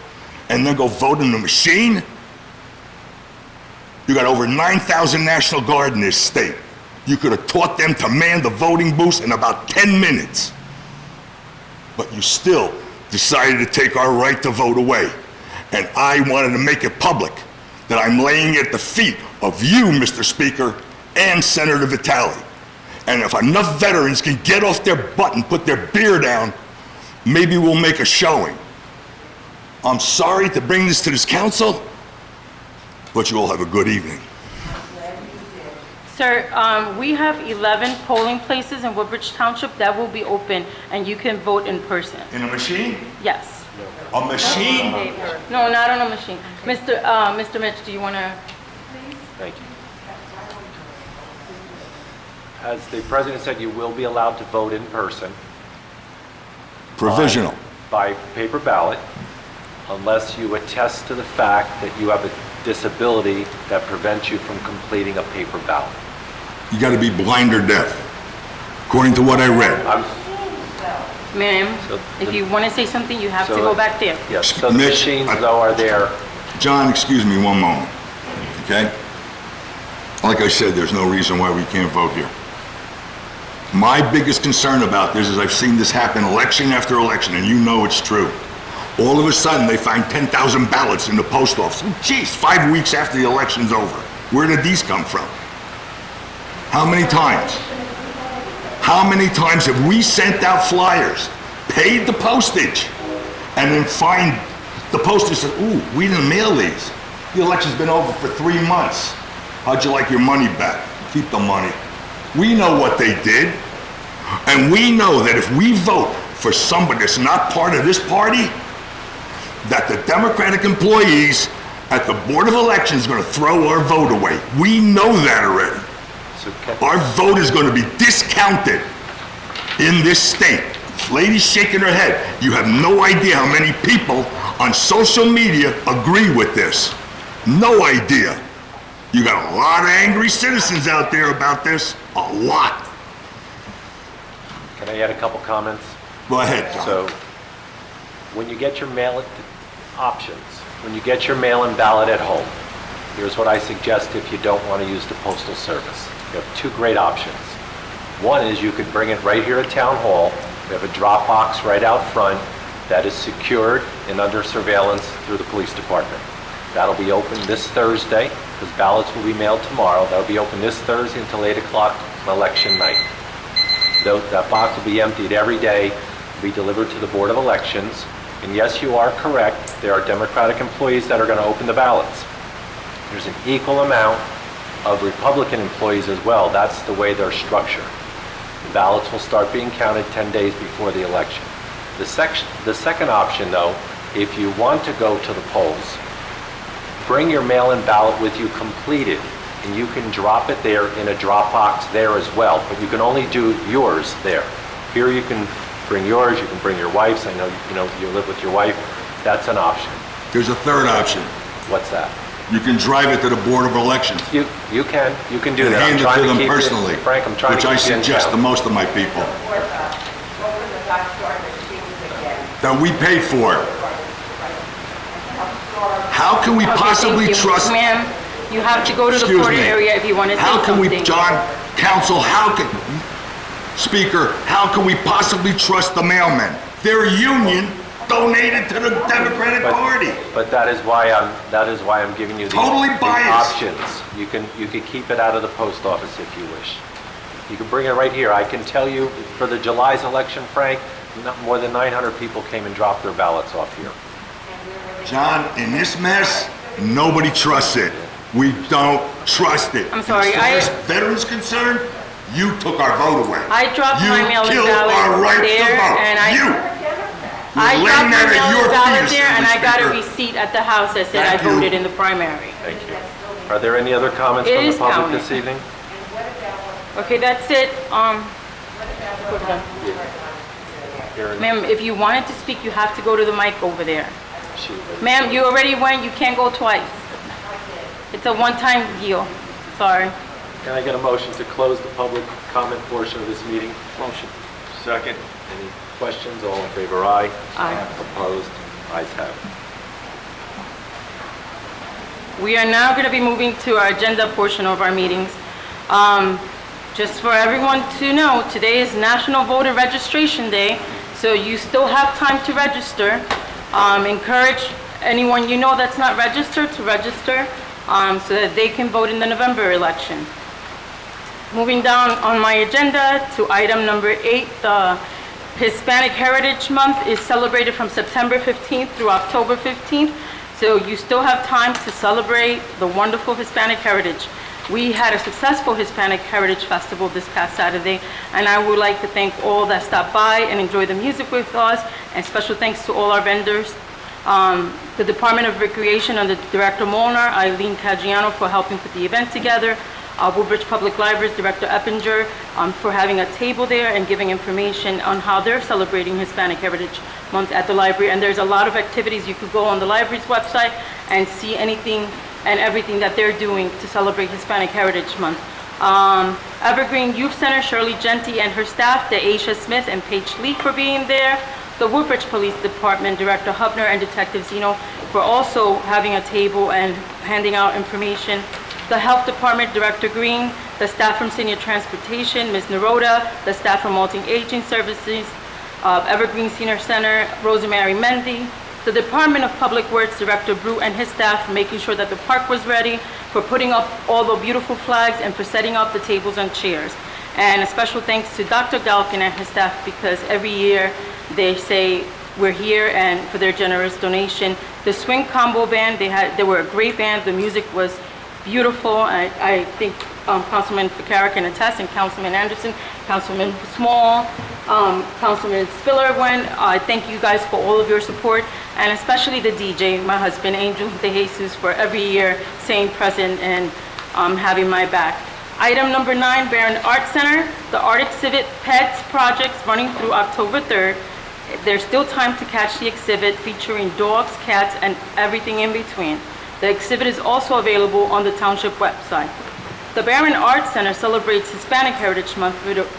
and then go vote in the machine? You got over 9,000 National Guard in this state. You could have taught them to man the voting booths in about 10 minutes. But you still decided to take our right to vote away. And I wanted to make it public that I'm laying at the feet of you, Mr. Speaker, and Senator Vitale. And if enough veterans can get off their butt and put their beer down, maybe we'll make a showing. I'm sorry to bring this to this council, but you all have a good evening. Sir, we have 11 polling places in Woodbridge Township that will be open, and you can vote in person. In a machine? Yes. A machine? No, not on a machine. Mr. Mitch, do you want to? Thank you. As the president said, you will be allowed to vote in person. Provisional. By paper ballot, unless you attest to the fact that you have a disability that prevents you from completing a paper ballot. You got to be blind or deaf, according to what I read. Ma'am, if you want to say something, you have to go back there. Yes, so the machines, though, are there. John, excuse me one moment, okay? Like I said, there's no reason why we can't vote here. My biggest concern about this is I've seen this happen election after election, and you know it's true. All of a sudden, they find 10,000 ballots in the post office. Geez, 5 weeks after the election's over. Where did these come from? How many times? How many times have we sent out flyers, paid the postage, and then find the postage said, ooh, we didn't mail these. The election's been over for 3 months. How'd you like your money back? Keep the money. We know what they did. And we know that if we vote for somebody that's not part of this party, that the Democratic employees at the Board of Elections is going to throw our vote away. We know that already. Our vote is going to be discounted in this state. Ladies shaking her head. You have no idea how many people on social media agree with this. No idea. You got a lot of angry citizens out there about this. A lot. Can I add a couple comments? Go ahead, John. So, when you get your mail-in options, when you get your mail-in ballot at home, here's what I suggest if you don't want to use the Postal Service. You have 2 great options. One is you could bring it right here at Town Hall. We have a drop box right out front that is secured and under surveillance through the police department. That'll be open this Thursday, because ballots will be mailed tomorrow. That'll be open this Thursday until 8 o'clock on election night. That box will be emptied every day, be delivered to the Board of Elections. And yes, you are correct, there are Democratic employees that are going to open the ballots. There's an equal amount of Republican employees as well. That's the way they're structured. ballots will start being counted 10 days before the election. The second option, though, if you want to go to the polls, bring your mail-in ballot with you completed, and you can drop it there in a drop box there as well, but you can only do yours there. Here you can bring yours, you can bring your wife's. I know you live with your wife. That's an option. There's a third option. What's that? You can drive it to the Board of Elections. You can do and that. hand it to them personally, Frank, I'm trying which to I keep you in suggest to town. most of my people. That we paid for. How can we possibly trust? Ma'am, you have to go to the Excuse Porter me. area if you want to say How can something. we, John, Council, Speaker, how can we possibly trust the mailmen? They're a union donated to the Democratic Party. But that is why I'm giving you the options. You can keep it out of the post office if you wish. You can bring it right here. I can tell you for the July's election, Frank, more than 900 people came and dropped their ballots off here. John, in this mess, nobody trusts it. We don't trust it. I'm sorry, As far as veterans concerned, you took our vote away. I dropped my mail-in You killed our ballot right there, to vote. and I You're dropped laying my that at mail-in your ballot feet, there, and I got a Speaker. receipt at the house that said I Thank you. voted in the primary. Thank you. Are there any other comments It from the is public counted. this evening? Okay, that's it. Ma'am, if you wanted to speak, you have to go to the mic over there. Ma'am, you already went. You can't go twice. It's a one-time deal. Sorry. Can I get a motion to close the public comment portion of this meeting? Motion. Second. Any questions? All in favor, aye. Aye. Opposed? Ayes have it. We are now going to be moving to our agenda portion of our meetings. Just for everyone to know, today is National Voter Registration Day, so you still have time to register. Encourage anyone you know that's not registered to register so that they can vote in the November election. Moving down on my agenda to item number 8, the Hispanic Heritage Month is celebrated from September 15th through October 15th. So you still have time to celebrate the wonderful Hispanic heritage. We had a successful Hispanic Heritage Festival this past Saturday, and I would like to thank all that stopped by and enjoyed the music with us, and special thanks to all our vendors. The Department of Recreation under Director Molnar, Eileen Caggiano for helping put the event together. Woodbridge Public Library's Director Eppinger for having a table there and giving information on how they're celebrating Hispanic Heritage Month at the library. And there's a lot of activities. You could go on the library's website and see anything and everything that they're doing to celebrate Hispanic Heritage Month. Evergreen Youth Center, Shirley Genty and her staff, Deaisha Smith and Paige Lee for being there. The Woodbridge Police Department, Director Hubner and Detective Zeno for also having a table and handing out information. The Health Department, Director Green, the staff from Senior Transportation, Ms. Naroda, the staff from Multi-Aging Services, Evergreen Senior Center, Rosemary Mendy, the Department of Public Works, Director Brew and his staff for making sure that the park was ready, for putting up all the beautiful flags, and for setting up the tables and chairs. And a special thanks to Dr. Galkin and his staff because every year they say we're here and for their generous donation. The Swing Combo Band, they were a great band. The music was beautiful. I think Councilman Ficarra can attest, and Councilman Anderson, Councilman Small, Councilman Spiller went. I thank you guys for all of your support, and especially the DJ, my husband, Angel De Jesus, for every year staying present and having my back. Item number 9, Barron Art Center, the Art Exhibit Pets projects running through October 3rd. There's still time to catch the exhibit featuring dogs, cats, and everything in between. The exhibit is also available on the township website. The Barron Art Center celebrates Hispanic Heritage Month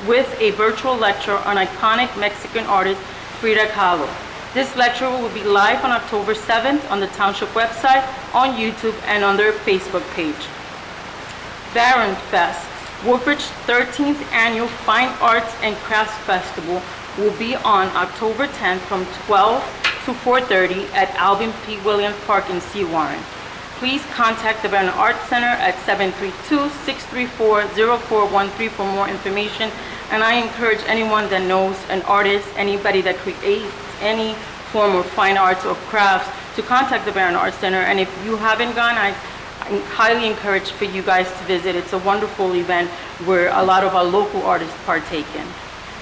with a virtual lecture on iconic Mexican artist Frida Kahlo. This lecture will be live on October 7th on the township website, on YouTube, and on their Facebook page. Barron Fest, Woodbridge 13th Annual Fine Arts and Crafts Festival will be on October 10th from 12 to 4:30 at Alvin P. Williams Park in Sea Warren. Please contact the Barron Art Center at 732-634-0413 for more information. And I encourage anyone that knows an artist, anybody that creates any form of fine arts or crafts, to contact the Barron Art Center. And if you haven't gone, I highly encourage for you guys to visit. It's a wonderful event where a lot of our local artists partake in.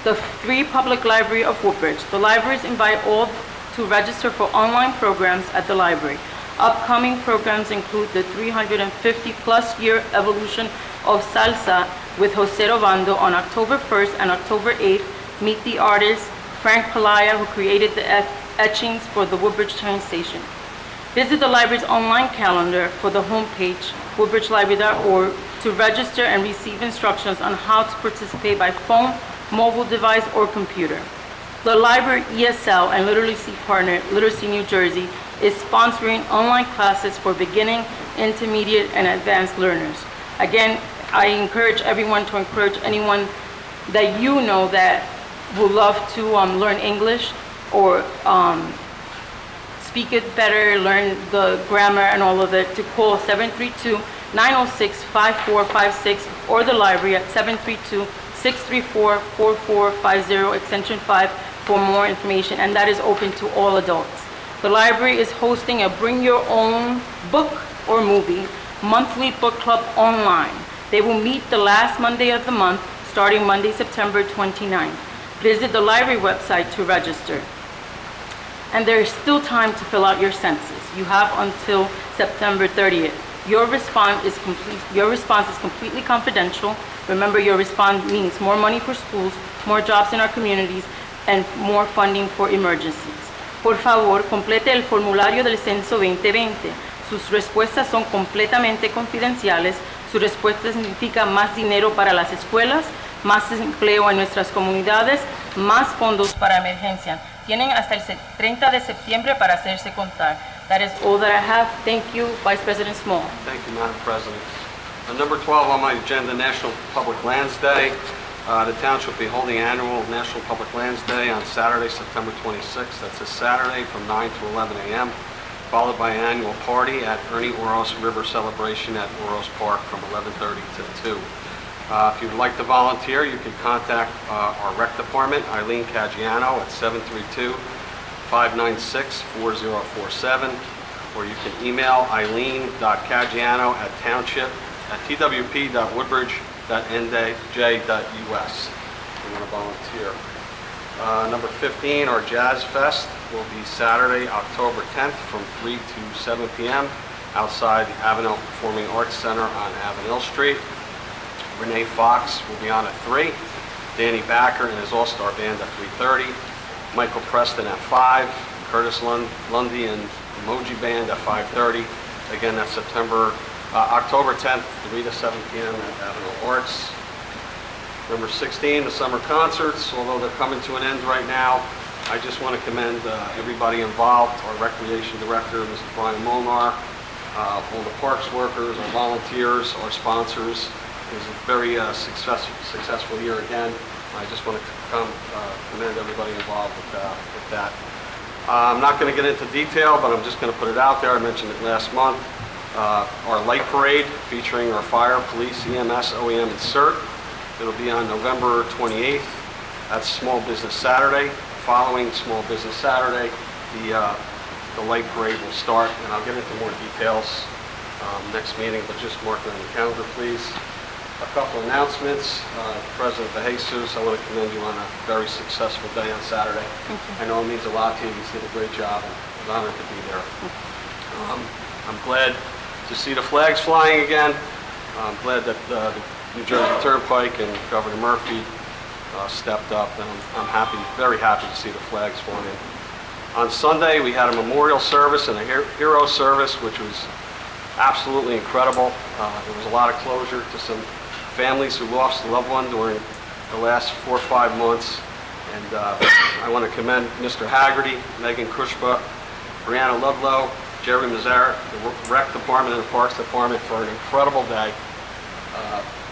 The Free Public Library of Woodbridge. The libraries invite all to register for online programs at the library. Upcoming programs include the 350-plus year evolution of salsa with Jose Robando on October 1st and October 8th. Meet the artist Frank Pelaya, who created the etchings for the Woodbridge train station. Visit the library's online calendar for the homepage, woodbridgelibrary.org, to register and receive instructions on how to participate by phone, mobile device, or computer. The library ESL and Literacy partner, Literacy New Jersey, is sponsoring online classes for beginning, intermediate, and advanced learners. Again, I encourage everyone to encourage anyone that you know that would love to learn English or speak it better, learn the grammar and all of it, to call 732-906-5456 or the library at 732-634-4450, extension 5, for more information, and that is open to all adults. The library is hosting a Bring Your Own Book or Movie monthly book club online. They will meet the last Monday of the month, starting Monday, September 29th. Visit the library website to register. And there is still time to fill out your census. You have until September 30th. Your response is completely confidential. Remember, your response means more money for schools, more jobs in our communities, and more funding for emergencies. Por favor, complete el formulario del Censo 2020. Sus respuestas son completamente confidenciales. Su respuesta significa más dinero para las escuelas, más empleo en nuestras comunidades, más fondos para emergencia. Tienen hasta el 30 de septiembre para hacerse contar. That is all that I have. Thank you, Vice President Small. Thank you, Madam President. Number 12 on my agenda, National Public Lands Day. The township will be holding annual National Public Lands Day on Saturday, September 26th. That's a Saturday from 9 to 11 a.m., followed by an annual party at Ernie Oros River Celebration at Oros Park from 11:30 to 2. If you would like to volunteer, you can contact our rec department, Eileen Caggiano, at 732-596-4047, or you can email eileen.caggiano@township@twp.woodbridge.nj.us. If you want to volunteer. Number 15, our Jazz Fest will be Saturday, October 10th from 3 to 7 p.m. outside the Avenel Performing Arts Center on Avenel Street. Renee Fox will be on at 3, Danny Backer and his All-Star Band at 3:30, Michael Preston at 5, Curtis Lundy and Emoji Band at 5:30. Again, that's October 10th, 3 to 7 p.m. at Avenel Arts. Number 16, the summer concerts, although they're coming to an end right now. I just want to commend everybody involved, our recreation director, Mr. Brian Molnar, all the parks workers, our volunteers, our sponsors. It was a very successful year again. I just want to commend everybody involved with that. I'm not going to get into detail, but I'm just going to put it out there. I mentioned it last month. Our light parade featuring our fire, police, EMS, OEM, and CERT. It'll be on November 28th. That's Small Business Saturday. Following Small Business Saturday, the light parade will start, and I'll get into more details next meeting, but just mark it on your calendar, please. A couple announcements. President DeJesus, I want to commend you on a very successful day on Saturday. I know it means a lot to you. You did a great job, and I'm honored to be there. I'm glad to see the flags flying again. I'm glad that the New Jersey Turnpike and Governor Murphy stepped up, and I'm very happy to see the flags flying. On Sunday, we had a memorial service and a hero service, which was absolutely incredible. There was a lot of closure to some families who lost a loved one during the last 4 or 5 months. And I want to commend Mr. Haggerty, Megan Krushba, Brianna Ludlow, Jerry Mazarek, the Rec Department and the Parks Department for an incredible day.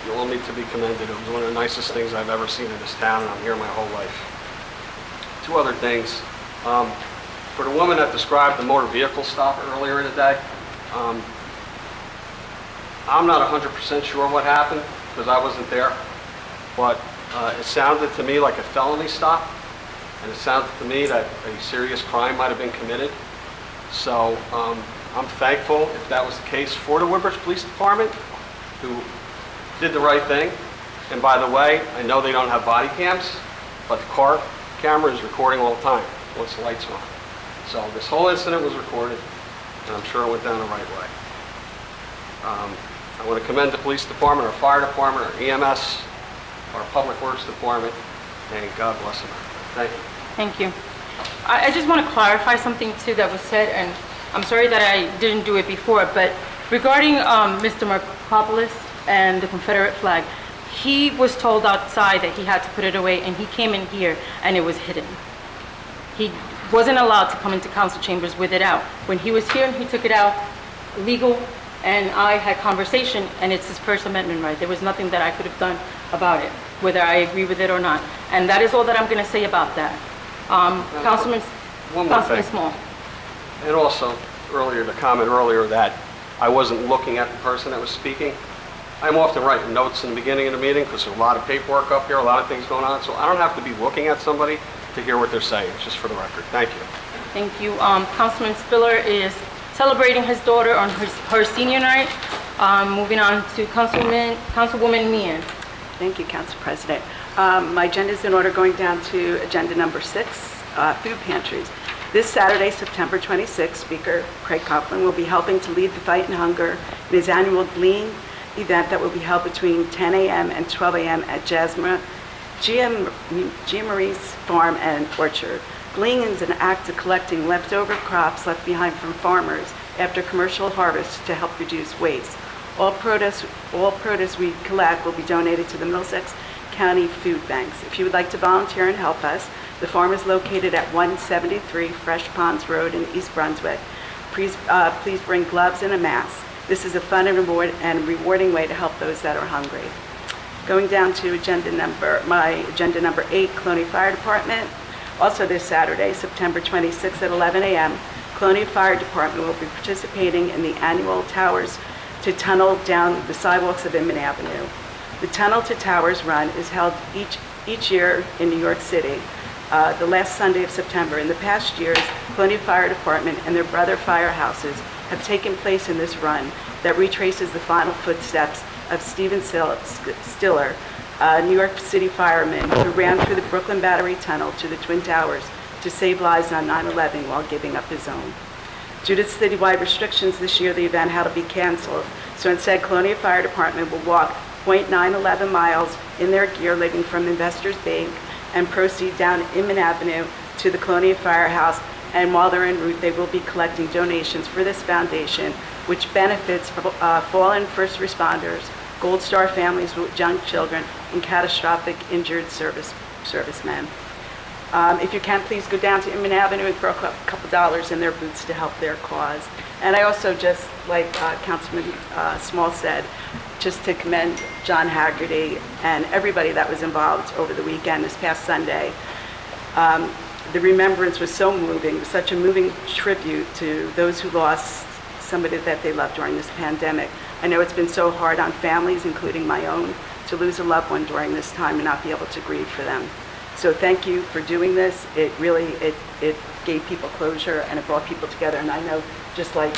You all need to be commended. It was one of the nicest things I've ever seen in this town, and I'm here my whole life. 2 other things. For the woman that described the motor vehicle stop earlier in the day, I'm not 100% sure what happened because I wasn't there, but it sounded to me like a felony stop, and it sounded to me that a serious crime might have been committed. So I'm thankful if that was the case for the Woodbridge Police Department, who did the right thing. And by the way, I know they don't have body cams, but but the car camera is recording all the time once the lights are on. So this whole incident was recorded, and I'm sure it went down the right way. I want to commend the police department, our fire department, our EMS, our public works department, and God bless them. Thank you. Thank you. I just want to clarify something too that was said, and I'm sorry that I didn't do it before, but regarding Mr. Markopoulos and the Confederate flag, he was told outside that he had to put it away, and he came in here and it was hidden. He wasn't allowed to come into council chambers with it out. When he was here, he took it out legal, and I had conversation, and it's his First Amendment right. There was nothing that I could have done about it, whether I agree with it or not. And that is all that I'm going to say about that. Councilman Small. And also, the comment earlier that I wasn't looking at the person that was speaking. I'm often writing notes in the beginning of the meeting because there's a lot of paperwork up here, a lot of things going on, so I don't have to be looking at somebody to hear what they're saying, just for the record. Thank you. Thank you. Councilman Spiller is celebrating his daughter on her senior night. Moving on to Councilwoman Meehan. Thank you, Council President. My agenda is in order, going down to agenda number 6, food pantries. This Saturday, September 26th, Speaker Craig Coughlin will be helping to lead the fight in hunger in his annual Glean event that will be held between 10 a.m. and 12 a.m. at Gia Marie's Farm and Orchard. Glean is an act of collecting leftover crops left behind from farmers after commercial harvest to help reduce waste. All produce we collect will be donated to the Middlesex County Food Banks. If you would like to volunteer and help us, the farm is located at 173 Fresh Ponds Road in East Brunswick. Please bring gloves and a mask. This is a fun and rewarding way to help those that are hungry. Going down to my agenda number 8, Colonia Fire Department. Also this Saturday, September 26th at 11 a.m., Colonia Fire Department will be participating in the annual Towers to Tunnel down the sidewalks of Inman Avenue. The Tunnel to Towers run is held each year in New York City, the last Sunday of September. In the past years, Colonia Fire Department and their brother firehouses have taken place in this run that retraces the final footsteps of Stephen Stiller, a New York City fireman who ran through the Brooklyn Battery Tunnel to the Twin Towers to save lives on 9/11 while giving up his own. Due to citywide restrictions this year, the event had to be canceled. So instead, Colonia Fire Department will walk 0.911 miles in their gear, leaving from Investors Bank, and proceed down Inman Avenue to the Colonia Firehouse. And while they're en route, they will be collecting donations for this foundation, which benefits fallen first responders, Gold Star families with young children, and catastrophic injured servicemen. If you can, please go down to Inman Avenue and throw a couple dollars in their boots to help their cause. And I also, just like Councilman Small said, just to commend John Haggerty and everybody that was involved over the weekend, this past Sunday. The remembrance was so moving, such a moving tribute to those who lost somebody that they loved during this pandemic. I know it's been so hard on families, including my own, to lose a loved one during this time and not be able to grieve for them. So thank you for doing this. It really, it gave people closure, and it brought people together. And I know, just like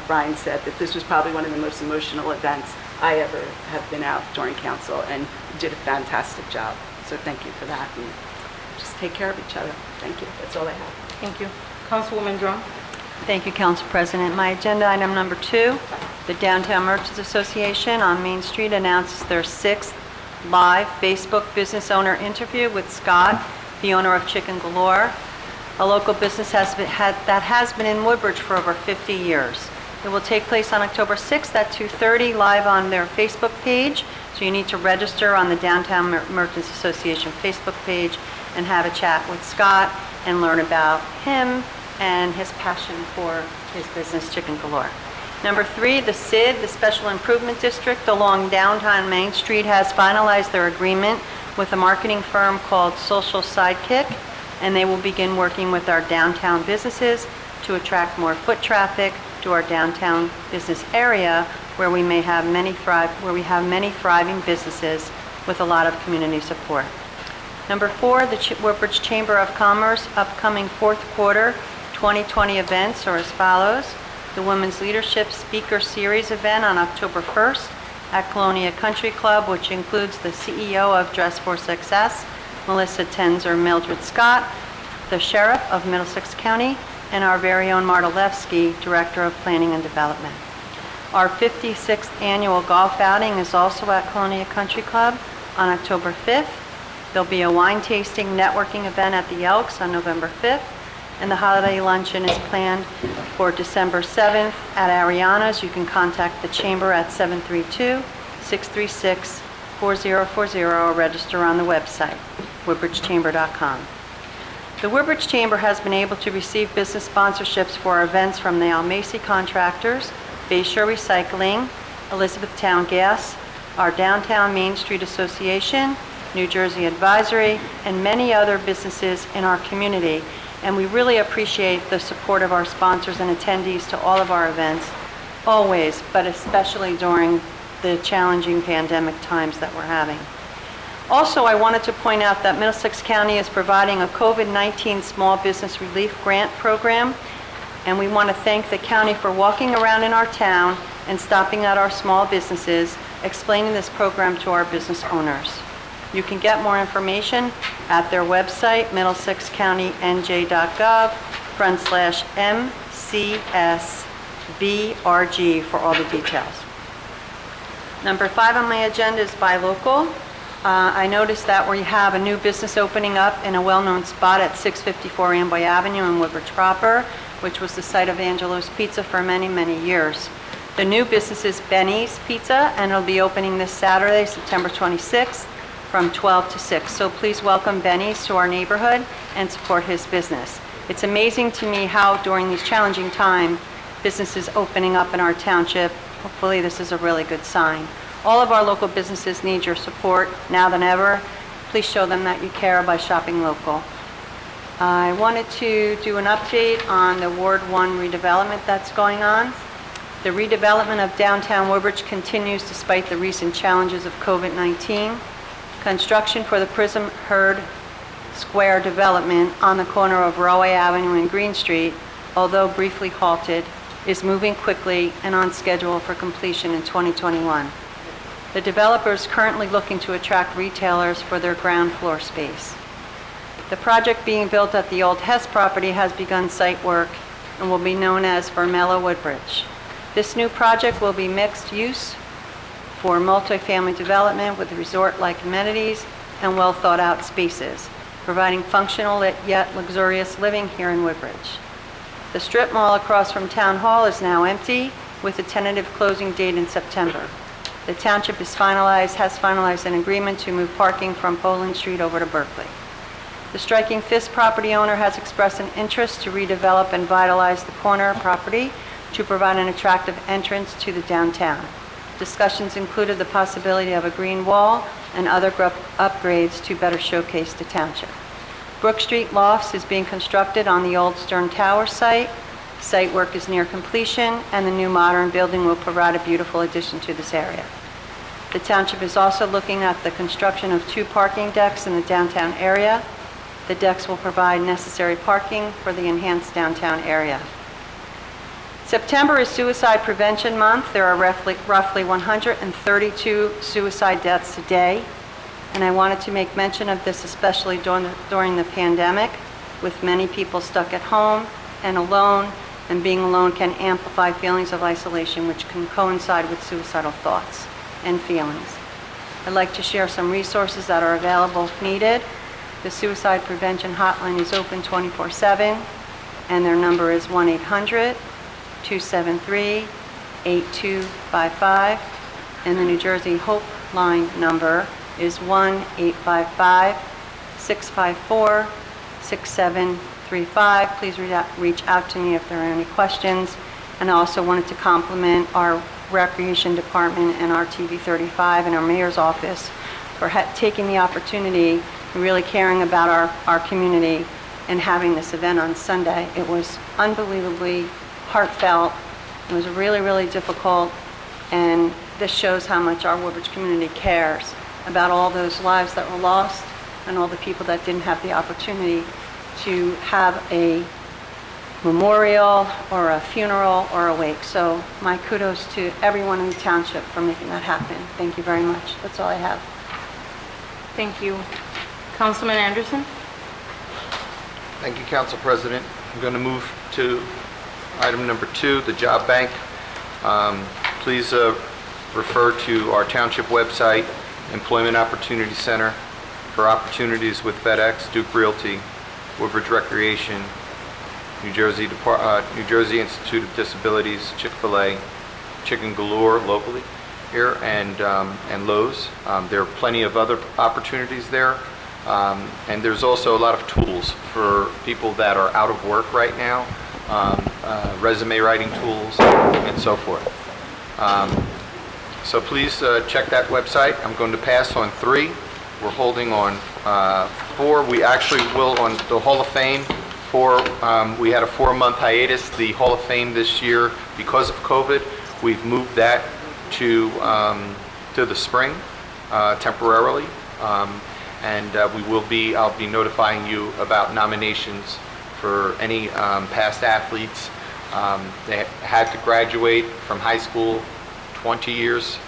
Brian said, that this was probably one of the most emotional events I ever have been out during council, and you did a fantastic job. So thank you for that. And just take care of each other. Thank you. That's all I have. Thank you. Councilwoman Drum. Thank you, Council President. My agenda item number 2, the Downtown Merchants Association on Main Street announces their 6th live Facebook business owner interview with Scott, the owner of Chicken Galore, a local business that has been in Woodbridge for over 50 years. It will take place on October 6th at 2:30 live on their Facebook page. So you need to register on the Downtown Merchants Association Facebook page and have a chat with Scott and learn about him and his passion for his business, Chicken Galore. Number 3, the SID, the Special Improvement District along downtown Main Street, has finalized their agreement with a marketing firm called Social Sidekick, and they will begin working with our downtown businesses to attract more foot traffic to our downtown business area, where we have many thriving businesses with a lot of community support. Number 4, the Woodbridge Chamber of Commerce upcoming 4th quarter 2020 events are as follows. The Women's Leadership Speaker Series event on October 1st at Colonia Country Club, which includes the CEO of Dress for Success, Melissa Tenzer Mildred Scott, the Sheriff of Middlesex County, and our very own Marta Levsky, Director of Planning and Development. Our 56th annual golf outing is also at Colonia Country Club on October 5th. There'll be a wine tasting networking event at the Elks on November 5th, and the holiday luncheon is planned for December 7th at Ariana's. You can contact the Chamber at 732-636-4040 or register on the website, woodbridgechamber.com. The Woodbridge Chamber has been able to receive business sponsorships for events from the Almacy Contractors, Bayshore Recycling, Elizabethtown Gas, our Downtown Main Street Association, New Jersey Advisory, and many other businesses in our community. And we really appreciate the support of our sponsors and attendees to all of our events, always, but especially during the challenging pandemic times that we're having. Also, I wanted to point out that Middlesex County is providing a COVID-19 Small Business Relief Grant Program, and we want to thank the county for walking around in our town and stopping at our small businesses, explaining this program to our business owners. You can get more information at their website, middlesexcounty.nj.gov/MCSBRG for all the details. Number 5 on my agenda is buy local. I noticed that we have a new business opening up in a well-known spot at 654 Amboy Avenue in Woodbridge proper, which was the site of Angelo's Pizza for many, many years. The new business is Benny's Pizza, and it'll be opening this Saturday, September 26th, from 12 to 6. So please welcome Benny's to our neighborhood and support his business. It's amazing to me how during these challenging times, businesses opening up in our township. Hopefully this is a really good sign. All of our local businesses need your support now than ever. Please show them that you care by shopping local. I wanted to do an update on the Ward 1 redevelopment that's going on. The redevelopment of downtown Woodbridge continues despite the recent challenges of COVID-19. Construction for the Prism Herd Square development on the corner of Rahway Avenue and Green Street, although briefly halted, is moving quickly and on schedule for completion in 2021. The developer is currently looking to attract retailers for their ground floor space. The project being built at the old Hess property has begun site work and will be known as Vermella Woodbridge. This new project will be mixed use for multifamily development with resort-like amenities and well thought out spaces, providing functional yet luxurious living here in Woodbridge. The strip mall across from Town Hall is now empty with a tentative closing date in September. The township has finalized an agreement to move parking from Poland Street over to Berkeley. The Striking Fist property owner has expressed an interest to redevelop and vitalize the corner property to provide an attractive entrance to the downtown. Discussions included the possibility of a green wall and other upgrades to better showcase the township. Brook Street Lofts is being constructed on the old Stern Tower site. Site work is near completion, and the new modern building will provide a beautiful addition to this area. The township is also looking at the construction of 2 parking decks in the downtown area. The decks will provide necessary parking for the enhanced downtown area. September is Suicide Prevention Month. There are roughly 132 suicide deaths a day, and I wanted to make mention of this especially during the pandemic, with many people stuck at home and alone, and being alone can amplify feelings of isolation, which can coincide with suicidal thoughts and feelings. I'd like to share some resources that are available if needed. The Suicide Prevention Hotline is open 24/7, and their number is 1-800-273-8255, and the New Jersey Hope Line number is 1-855-654-6735. Please reach out to me if there are any questions. And I also wanted to compliment our Recreation Department and our TV 35 and our Mayor's Office for taking the opportunity and really caring about our community and having this event on Sunday. It was unbelievably heartfelt. It was really, really difficult, and this shows how much our Woodbridge community cares about all those lives that were lost and all the people that didn't have the opportunity to have a memorial or a funeral or a wake. So my kudos to everyone in the township for making that happen. Thank you very much. That's all I have. Thank you, Councilman Anderson? Thank you, Council President. I'm going to move to item number 2, the job bank. Please refer to our township website, Employment Opportunity Center, for opportunities with FedEx, Duke Realty, Woodbridge Recreation, New Jersey Institute of Disabilities, Chick-fil-A, Chicken Galore locally here, and Lowe's. There are plenty of other opportunities there. And there's also a lot of tools for people that are out of work right now, resume writing tools, and so forth. So please check that website. I'm going to pass on 3. We're holding on 4. We actually will on the Hall of Fame. We had a 4-month hiatus. The Hall of Fame this year, because of COVID, we've moved that to the spring temporarily. And I'll be notifying you about nominations for any past athletes. They had to graduate from high school 20 years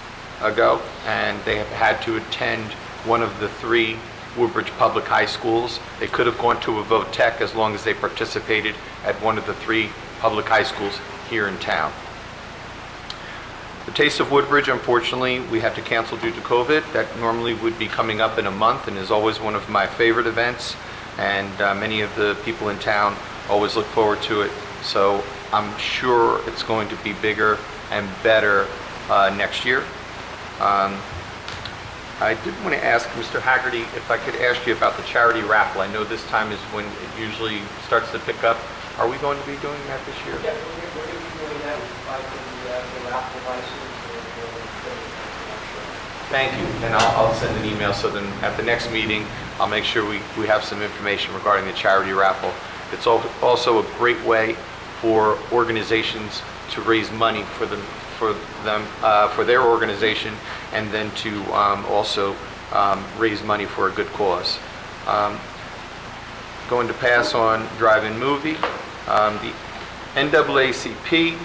ago, and they have had to attend one of the 3 Woodbridge public high schools. They could have gone to a vote tech as long as they participated at one of the 3 public high schools here in town. The Taste of Woodbridge, unfortunately, we had to cancel due to COVID. That normally would be coming up in a month and is always one of my favorite events. And many of the people in town always look forward to it. So I'm sure it's going to be bigger and better next year. I did want to ask Mr. Haggerty if I could ask you about the Charity Raffle. I know this time is when it usually starts to pick up. Are we going to be doing that this year? Yeah, we're going to be doing that by the raffle license. Thank you, and I'll send an email, so then at the next meeting, I'll make sure we have some information regarding the Charity Raffle. It's also a great way for organizations to raise money for their organization, and then to also raise money for a good cause. Going to pass on drive-in movie. The NAACP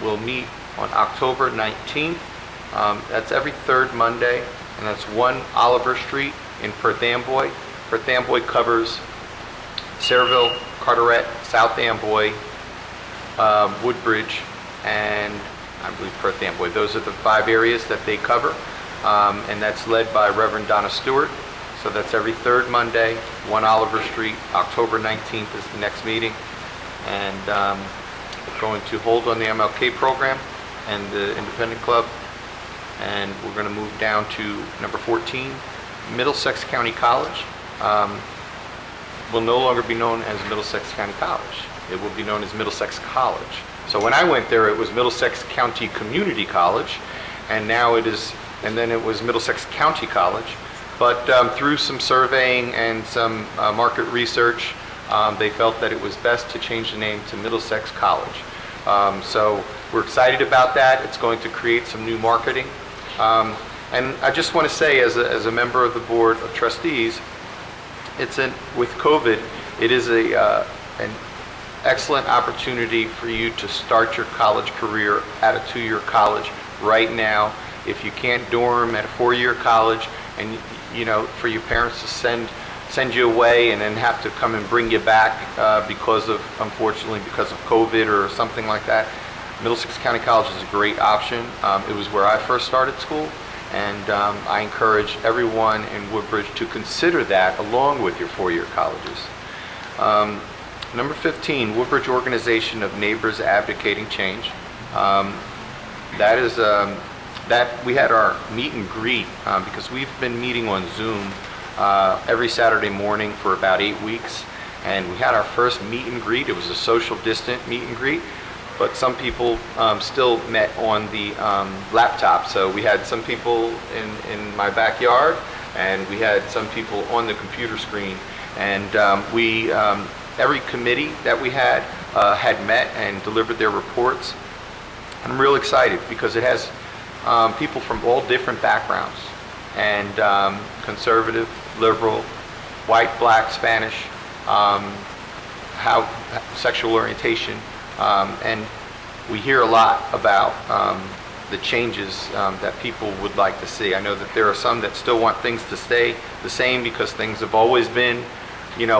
will meet on October 19th. That's every 3rd Monday, and that's 1 Oliver Street in Perth Amboy. Perth Amboy covers Sayreville, Carteret, South Amboy, Woodbridge, and I believe Perth Amboy. Those are the 5 areas that they cover, and that's led by Reverend Donna Stewart. So that's every 3rd Monday, 1 Oliver Street. October 19th is the next meeting, and we're going to hold on the MLK program and the Independent Club. And we're going to move down to number 14, Middlesex County College. Will no longer be known as Middlesex County College. It will be known as Middlesex College. So when I went there, it was Middlesex County Community College, and now it is, and then it was Middlesex County College. But through some surveying and some market research, they felt that it was best to change the name to Middlesex College. So we're excited about that. It's going to create some new marketing. And I just want to say, as a member of the Board of Trustees, with COVID, it is an excellent opportunity for you to start your college career at a 2-year college right now. If you can't dorm at a 4-year college, and for your parents to send you away and then have to come and bring you back unfortunately because of COVID or something like that, Middlesex County College is a great option. It was where I first started school, and I encourage everyone in Woodbridge to consider that along with your 4-year colleges. Number 15, Woodbridge Organization of Neighbors Advocating Change. That we had our meet and greet because we've been meeting on Zoom every Saturday morning for about 8 weeks, and we had our first meet and greet. It was a social distant meet and greet, but some people still met on the laptop. So we had some people in my backyard, and we had some people on the computer screen, and every committee that we had met and delivered their reports. I'm real excited because it has people from all different backgrounds, and conservative, liberal, white, black, Spanish, sexual orientation, and we hear a lot about the changes that people would like to see. I know that there are some that still want things to stay the same because things have always been,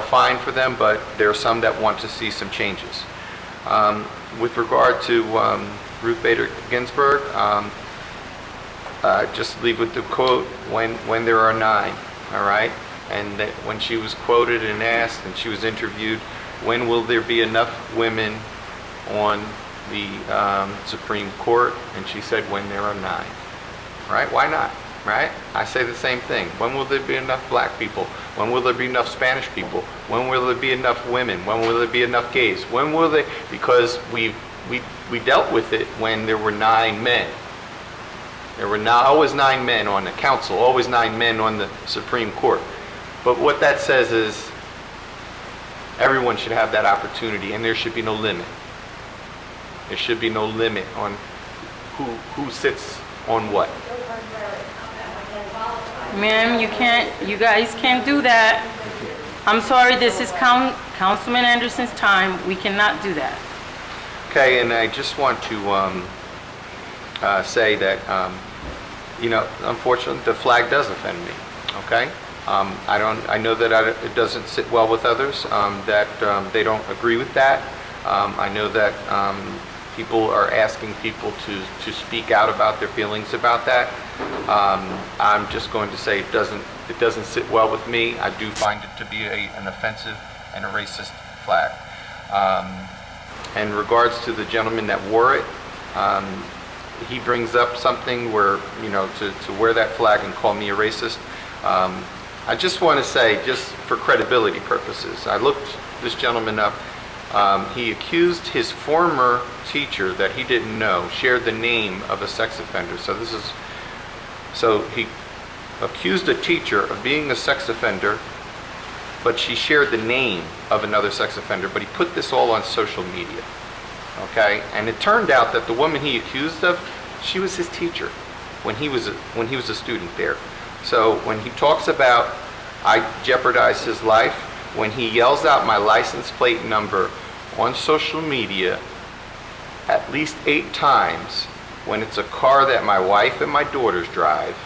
fine for them, but there are some that want to see some changes. With regard to Ruth Bader Ginsburg, just leave with the quote, when there are 9, all right? And that when she was quoted and asked, and she was interviewed, when will there be enough women on the Supreme Court? And she said, when there are 9. Right? Why not? Right? I say the same thing. When will there be enough black people? When will there be enough Spanish people? When will there be enough women? When will there be enough gays? When will they? Because we dealt with it when there were 9 men. There were always 9 men on the council, always 9 men on the Supreme Court. But what that says is everyone should have that opportunity, and there should be no limit. There should be no limit on who sits on what. Ma'am, you guys can't do that. I'm sorry, this is Councilman Anderson's time. We cannot do that. Okay, and I just want to say that, unfortunately, the flag does offend me, okay? I know that it doesn't sit well with others, that they don't agree with that. I know that people are asking people to speak out about their feelings about that. I'm just going to say it doesn't sit well with me. I do find it to be an offensive and a racist flag. In regards to the gentleman that wore it, he brings up something where, to wear that flag and call me a racist. I just want to say, just for credibility purposes, I looked this gentleman up. He accused his former teacher that he didn't know, shared the name of a sex offender. So he accused a teacher of being a sex offender, but she shared the name of another sex offender, but he put this all on social media. Okay? And it turned out that the woman he accused of, she was his teacher when he was a student there. So when he talks about, I jeopardized his life, when he yells out my license plate number on social media at least 8 times when it's a car that my wife and my daughters drive,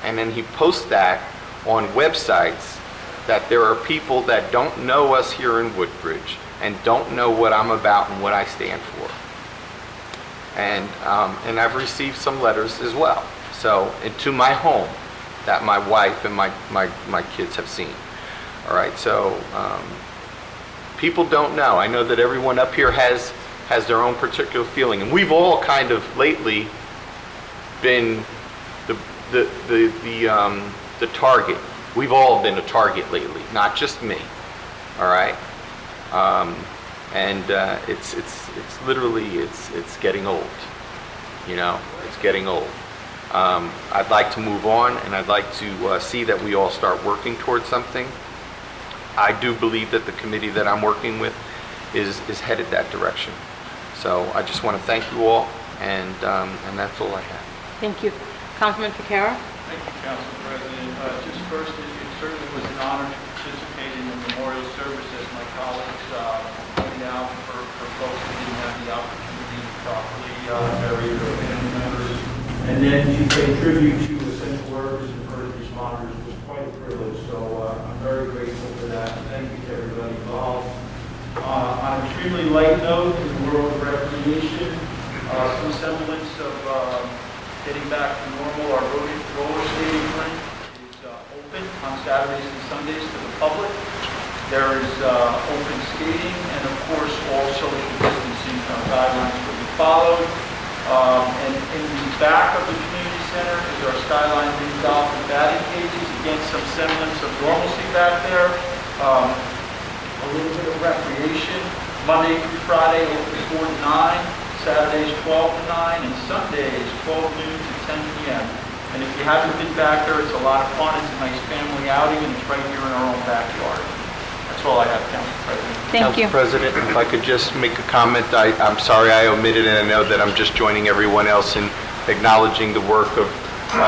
and then he posts that on websites that there are people that don't know us here in Woodbridge and don't know what I'm about and what I stand for. And I've received some letters as well. So, to my home that my wife and my kids have seen. All right, so people don't know. I know that everyone up here has their own particular feeling, and we've all kind of lately been the target. We've all been a target lately, not just me. All right, it's literally it's getting old. It's getting old. I'd like to move on, and I'd like to see that we all start working towards something. I do believe that the committee that I'm working with is headed that direction. So I just want to thank you all, and that's all I have. Thank you. Councilman Ficarra? Thank you, Council President. Just first, it certainly was an honor to participate in the memorial service, as my colleagues pointed out, for folks who didn't have the opportunity to properly bury their family members. And then to pay tribute to essential workers and first responders was quite a privilege. So I'm very grateful for that. Thank you to everybody involved. On an extremely light note, in the world of recreation, some semblance of getting back to normal. Our roller skating rink is open on Saturdays and Sundays to the public. There is open skating, and of course, all social distancing guidelines will be followed. And in the back of the community center is our Skyline Mini Golf and batting cages. Again, some semblance of normalcy back there. A little bit of recreation. Monday through Friday, open 4 to 9. Saturdays 12 to 9, and Sundays 12 noon to 10 p.m. And if you haven't been back there, it's a lot of fun. It's a nice family outing, and it's right here in our own backyard. That's all I have, Council President. Thank you. Council President, if I could just make a comment. I'm sorry I omitted, and I know that I'm just joining everyone else in acknowledging the work of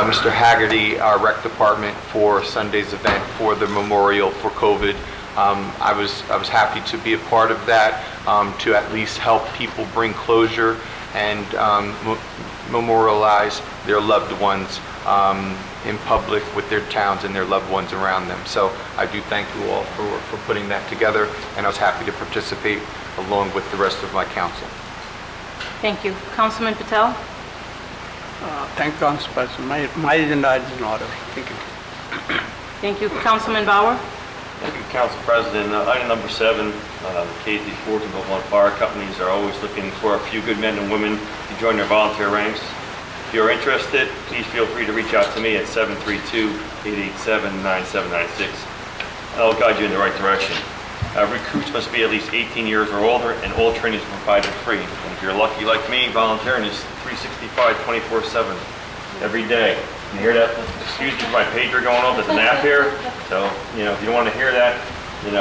Mr. Haggerty, our rec department, for Sunday's event, for the memorial for COVID. I was happy to be a part of that, to at least help people bring closure and memorialize their loved ones in public with their towns and their loved ones around them. So I do thank you all for putting that together, and I was happy to participate along with the rest of my council. Thank you. Councilman Patel? Thank you, Council President. My agenda is in order. Thank you. Thank you. Councilman Bauer? Thank you, Council President. Item number 7, KZ Forge and Beaumont Fire Companies are always looking for a few good men and women to join their volunteer ranks. If you're interested, please feel free to reach out to me at 732-887-9796, and I'll guide you in the right direction. Recruits must be at least 18 years or older, and all training is provided free. And if you're lucky like me, volunteering is 365, 24/7, every day. You hear that? Excuse me for my pager going off. There's an app here. So, if you don't want to hear that, it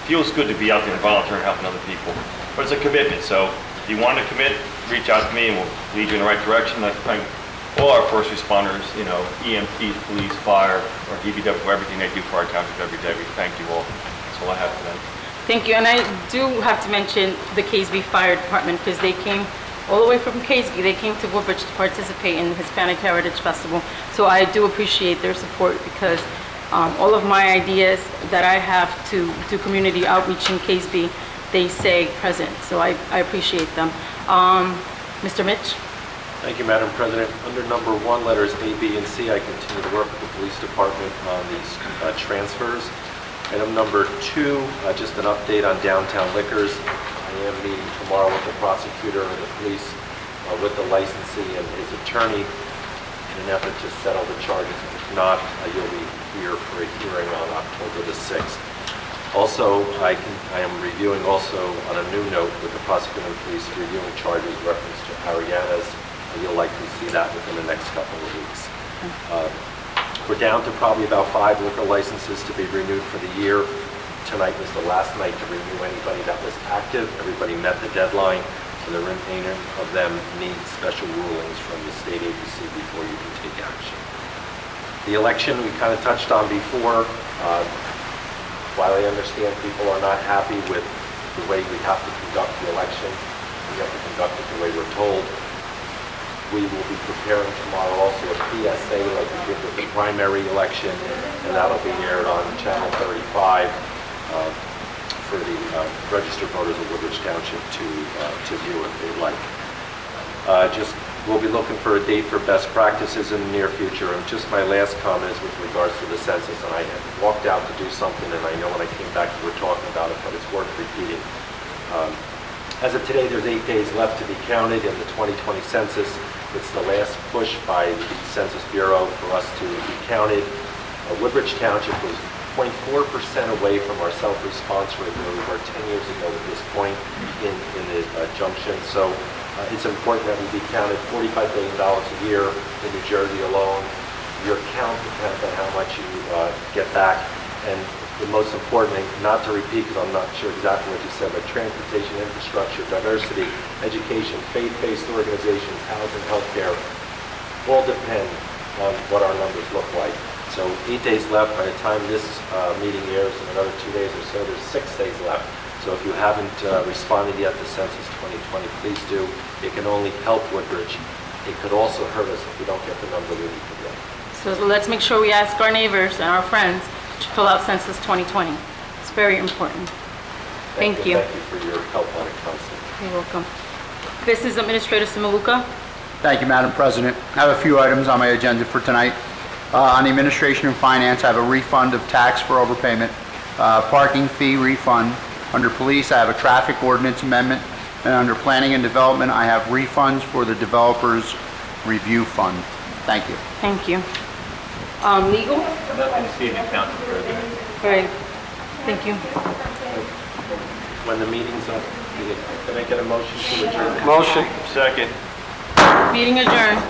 feels good to be out there and volunteering, helping other people. But it's a commitment. So if you want to commit, reach out to me and we'll lead you in the right direction. I thank all our first responders, EMTs, police, fire, or DPW for everything they do for our township every day. We thank you all. That's all I have today. Thank you. And I do have to mention the Casby Fire Department because they came all the way from Casby. They came to Woodbridge to participate in the Hispanic Heritage Festival. So I do appreciate their support because all of my ideas that I have to do community outreach in Casby, they say present. So I appreciate them. Mr. Mitch? Thank you, Madam President. Under number 1, letters A, B, and C, I continue to work with the police department on these transfers. Item number 2, just an update on downtown liquors. I am meeting tomorrow with the prosecutor and the police, with the licensee and his attorney in an effort to settle the charges. If not, you'll be here for a hearing on October the 6th. Also, I am reviewing also on a new note with the prosecutor and police reviewing charges in reference to Ariana's. You'll likely see that within the next couple of weeks. We're down to probably about 5 liquor licenses to be renewed for the year. Tonight was the last night to renew anybody that was active. Everybody met the deadline, so the remainder of them need special rulings from the state agency before you can take action. The election we kind of touched on before. While I understand people are not happy with the way we have to conduct the election, we have to conduct it the way we're told. We will be preparing tomorrow also a PSA like we did with the primary election, and that'll be aired on Channel 35 for the registered voters of Woodbridge Township to view if they'd like. We'll be looking for a date for best practices in the near future. And just my last comment is with regards to the census. And I had walked out to do something, and I know when I came back we were talking about it, but it's worth repeating. As of today, there's 8 days left to be counted in the 2020 census. It's the last push by the Census Bureau for us to be counted. Woodbridge Township was 0.4% away from our self-response rate where we were 10 years ago at this point in the junction. So it's important that we be counted. $45 billion a year in New Jersey alone. Your count depends on how much you get back. And the most important thing, not to repeat because I'm not sure exactly what you said, but transportation, infrastructure, diversity, education, faith-based organizations, housing, healthcare, all depend on what our numbers look like. So 8 days left. By the time this meeting airs in another 2 days or so, there's 6 days left. So if you haven't responded yet to Census 2020, please do. It can only help Woodbridge. It could also hurt us if we don't get the number we need to get. So let's make sure we ask our neighbors and our friends to fill out Census 2020. It's very important. Thank you. Thank you for your help on it, Council. You're welcome. This is Administrator Simaluka. Thank you, Madam President. I have a few items on my agenda for tonight. On the Administration and Finance, I have a refund of tax for overpayment, parking fee refund. Under Police, I have a traffic ordinance amendment. And under Planning and Development, I have refunds for the Developers Review Fund. Thank you. Thank you. Legal? Nothing to see in the Council President. Right. Thank you. When the meeting's up, can I get a motion to adjourn? Motion. Second. Meeting adjourned.